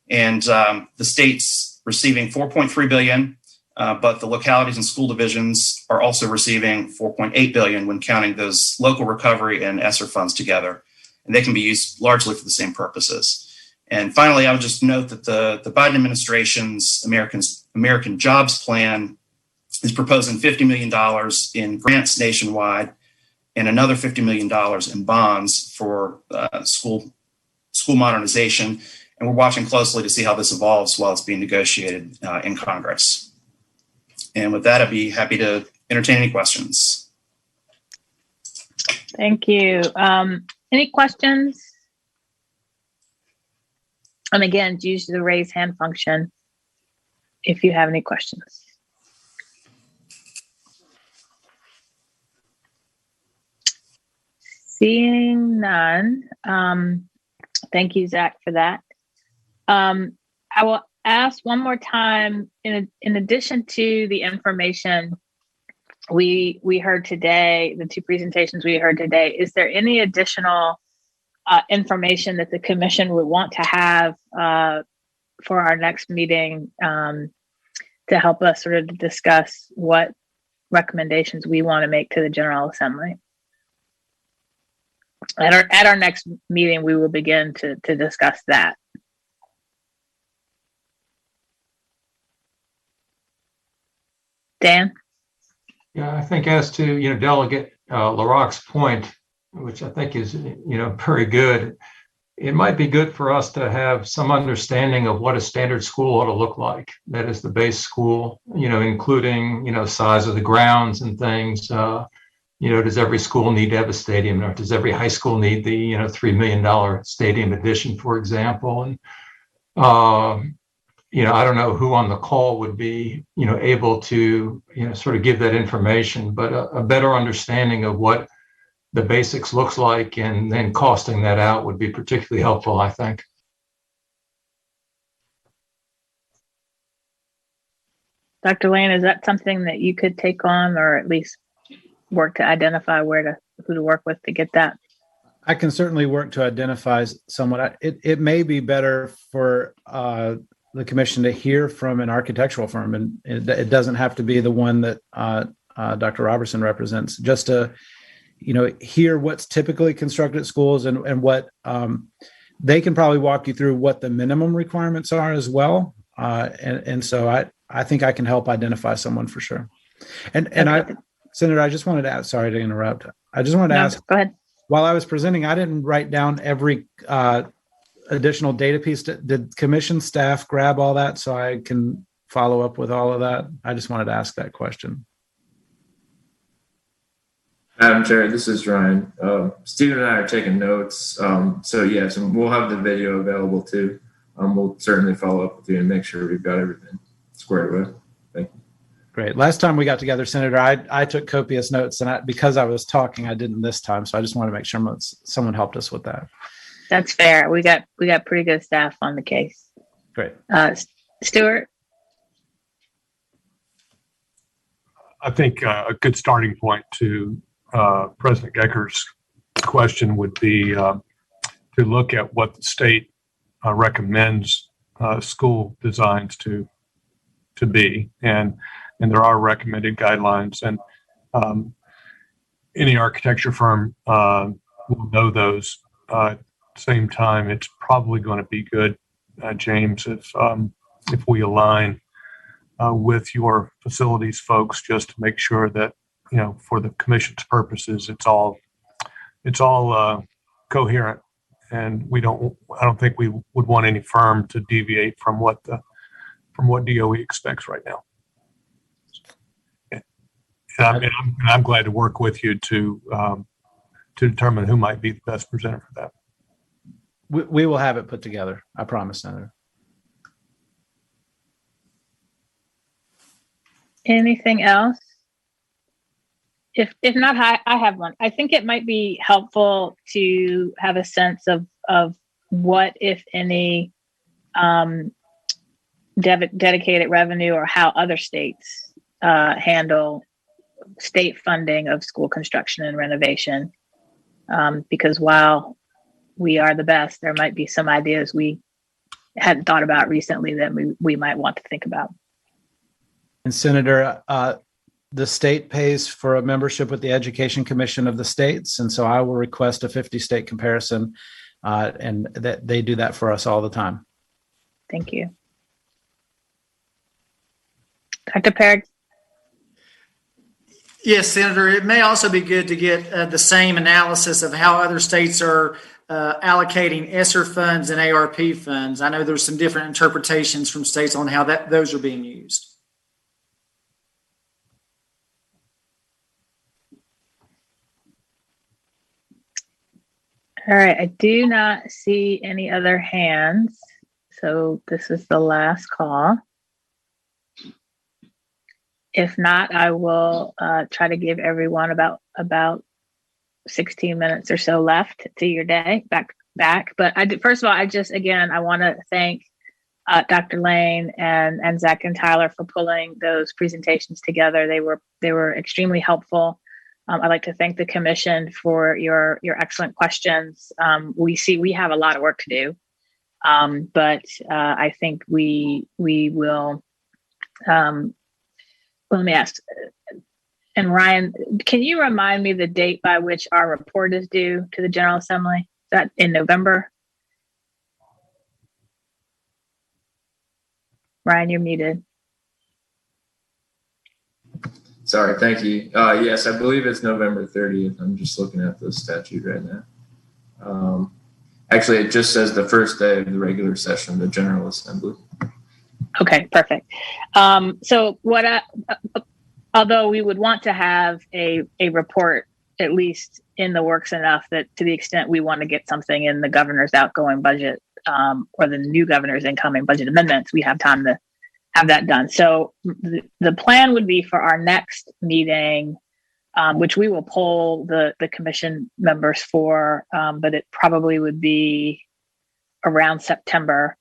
And the state's receiving $4.3 billion, but the localities and school divisions are also receiving $4.8 billion when counting those local recovery and ESSER funds together. And they can be used largely for the same purposes. And finally, I would just note that the Biden administration's American Jobs Plan is proposing $50 million in grants nationwide and another $50 million in bonds for school modernization. And we're watching closely to see how this evolves while it's being negotiated in Congress. And with that, I'd be happy to entertain any questions. Thank you. Any questions? And again, use the raise hand function if you have any questions. Seeing none, thank you, Zach, for that. I will ask one more time, in addition to the information we heard today, the two presentations we heard today, is there any additional information that the commission would want to have for our next meeting to help us sort of discuss what recommendations we want to make to the General Assembly? At our next meeting, we will begin to discuss that. Dan? Yeah, I think as to, Delegate LaRock's point, which I think is, very good, it might be good for us to have some understanding of what a standard school ought to look like. That is the base school, including, size of the grounds and things. Does every school need to have a stadium, or does every high school need the, $3 million stadium addition, for example? And, I don't know who on the call would be, able to, sort of give that information, but a better understanding of what the basics looks like and then costing that out would be particularly helpful, I think. Dr. Lane, is that something that you could take on, or at least work to identify who to work with to get that? I can certainly work to identify someone. It may be better for the commission to hear from an architectural firm, and it doesn't have to be the one that Dr. Robertson represents, just to hear what's typically constructed at schools and what they can probably walk you through what the minimum requirements are as well. And so I think I can help identify someone for sure. And Senator, I just wanted to ask, sorry to interrupt. I just wanted to ask, go ahead. While I was presenting, I didn't write down every additional data piece. Did commission staff grab all that so I can follow up with all of that? I just wanted to ask that question. Madam Chair, this is Ryan. Stephen and I are taking notes. So yes, and we'll have the video available too. We'll certainly follow up with you and make sure we've got everything squared away. Thank you. Great. Last time we got together, Senator, I took copious notes, and because I was talking, I didn't this time. So I just want to make sure someone helped us with that. That's fair. We got pretty good staff on the case. Great. Stuart? I think a good starting point to President Gecker's question would be to look at what the state recommends school designs to be, and there are recommended guidelines, and any architecture firm will know those. At the same time, it's probably going to be good, James, if we align with your facilities folks, just to make sure that, for the commission's purposes, it's all coherent, and I don't think we would want any firm to deviate from what DOE expects right now. And I'm glad to work with you to determine who might be the best presenter for that. We will have it put together. I promise, Senator. Anything else? If not, I have one. I think it might be helpful to have a sense of what, if any, dedicated revenue, or how other states handle state funding of school construction and renovation. because while we are the best, there might be some ideas we hadn't thought about recently that we might want to think about. And Senator, the state pays for a membership with the Education Commission of the states. And so I will request a 50-state comparison, and that they do that for us all the time. Thank you. Dr. Perry? Yes, Senator, it may also be good to get the same analysis of how other states are allocating ESSER funds and ARP funds. I know there's some different interpretations from states on how those are being used. All right, I do not see any other hands, so this is the last call. If not, I will try to give everyone about 16 minutes or so left to your day back. But first of all, I want to thank Dr. Lane and Zach and Tyler for pulling those presentations together. They were extremely helpful. I'd like to thank the commission for your excellent questions. We have a lot of work to do, but I think we will. Let me ask, and Ryan, can you remind me the date by which our report is due to the General Assembly? Is that in November? Ryan, you're muted. Sorry, thank you. Yes, I believe it's November 30th. I'm just looking at the statute right now. Actually, it just says the first day of the regular session of the General Assembly. Okay, perfect. So although we would want to have a report at least in the works enough that to the extent we want to get something in the governor's outgoing budget or the new governor's incoming budget amendments, we have time to have that done. So the plan would be for our next meeting, which we will poll the commission members for, but it probably would be around September.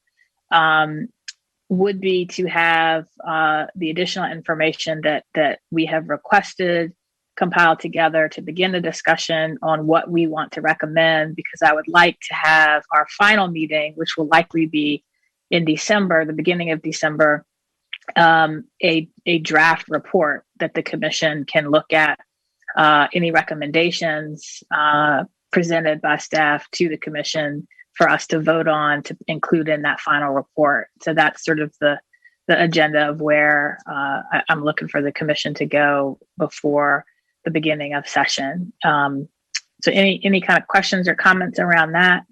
Would be to have the additional information that we have requested compiled together to begin the discussion on what we want to recommend, because I would like to have our final meeting, which will likely be in December, the beginning of December, a draft report that the commission can look at, any recommendations presented by staff to the commission for us to vote on to include in that final report. So that's sort of the agenda of where I'm looking for the commission to go before the beginning of session. So any kind of questions or comments around that?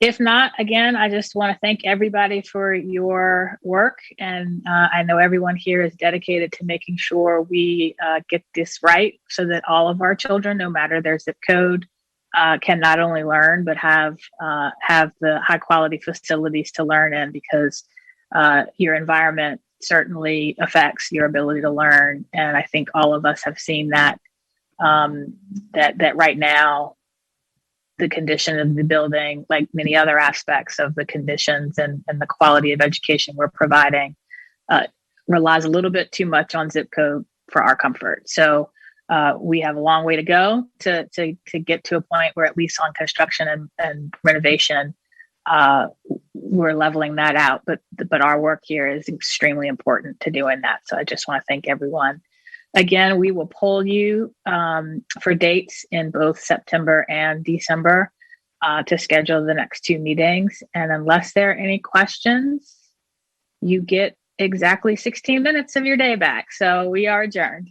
If not, again, I just want to thank everybody for your work. And I know everyone here is dedicated to making sure we get this right so that all of our children, no matter their zip code, can not only learn, but have the high quality facilities to learn in, because your environment certainly affects your ability to learn. And I think all of us have seen that, that right now, the condition of the building, like many other aspects of the conditions and the quality of education we're providing, relies a little bit too much on zip code for our comfort. So we have a long way to go to get to a point where, at least on construction and renovation, we're leveling that out. But our work here is extremely important to doing that. So I just want to thank everyone. Again, we will poll you for dates in both September and December to schedule the next two meetings. And unless there are any questions, you get exactly 16 minutes of your day back. So we are adjourned.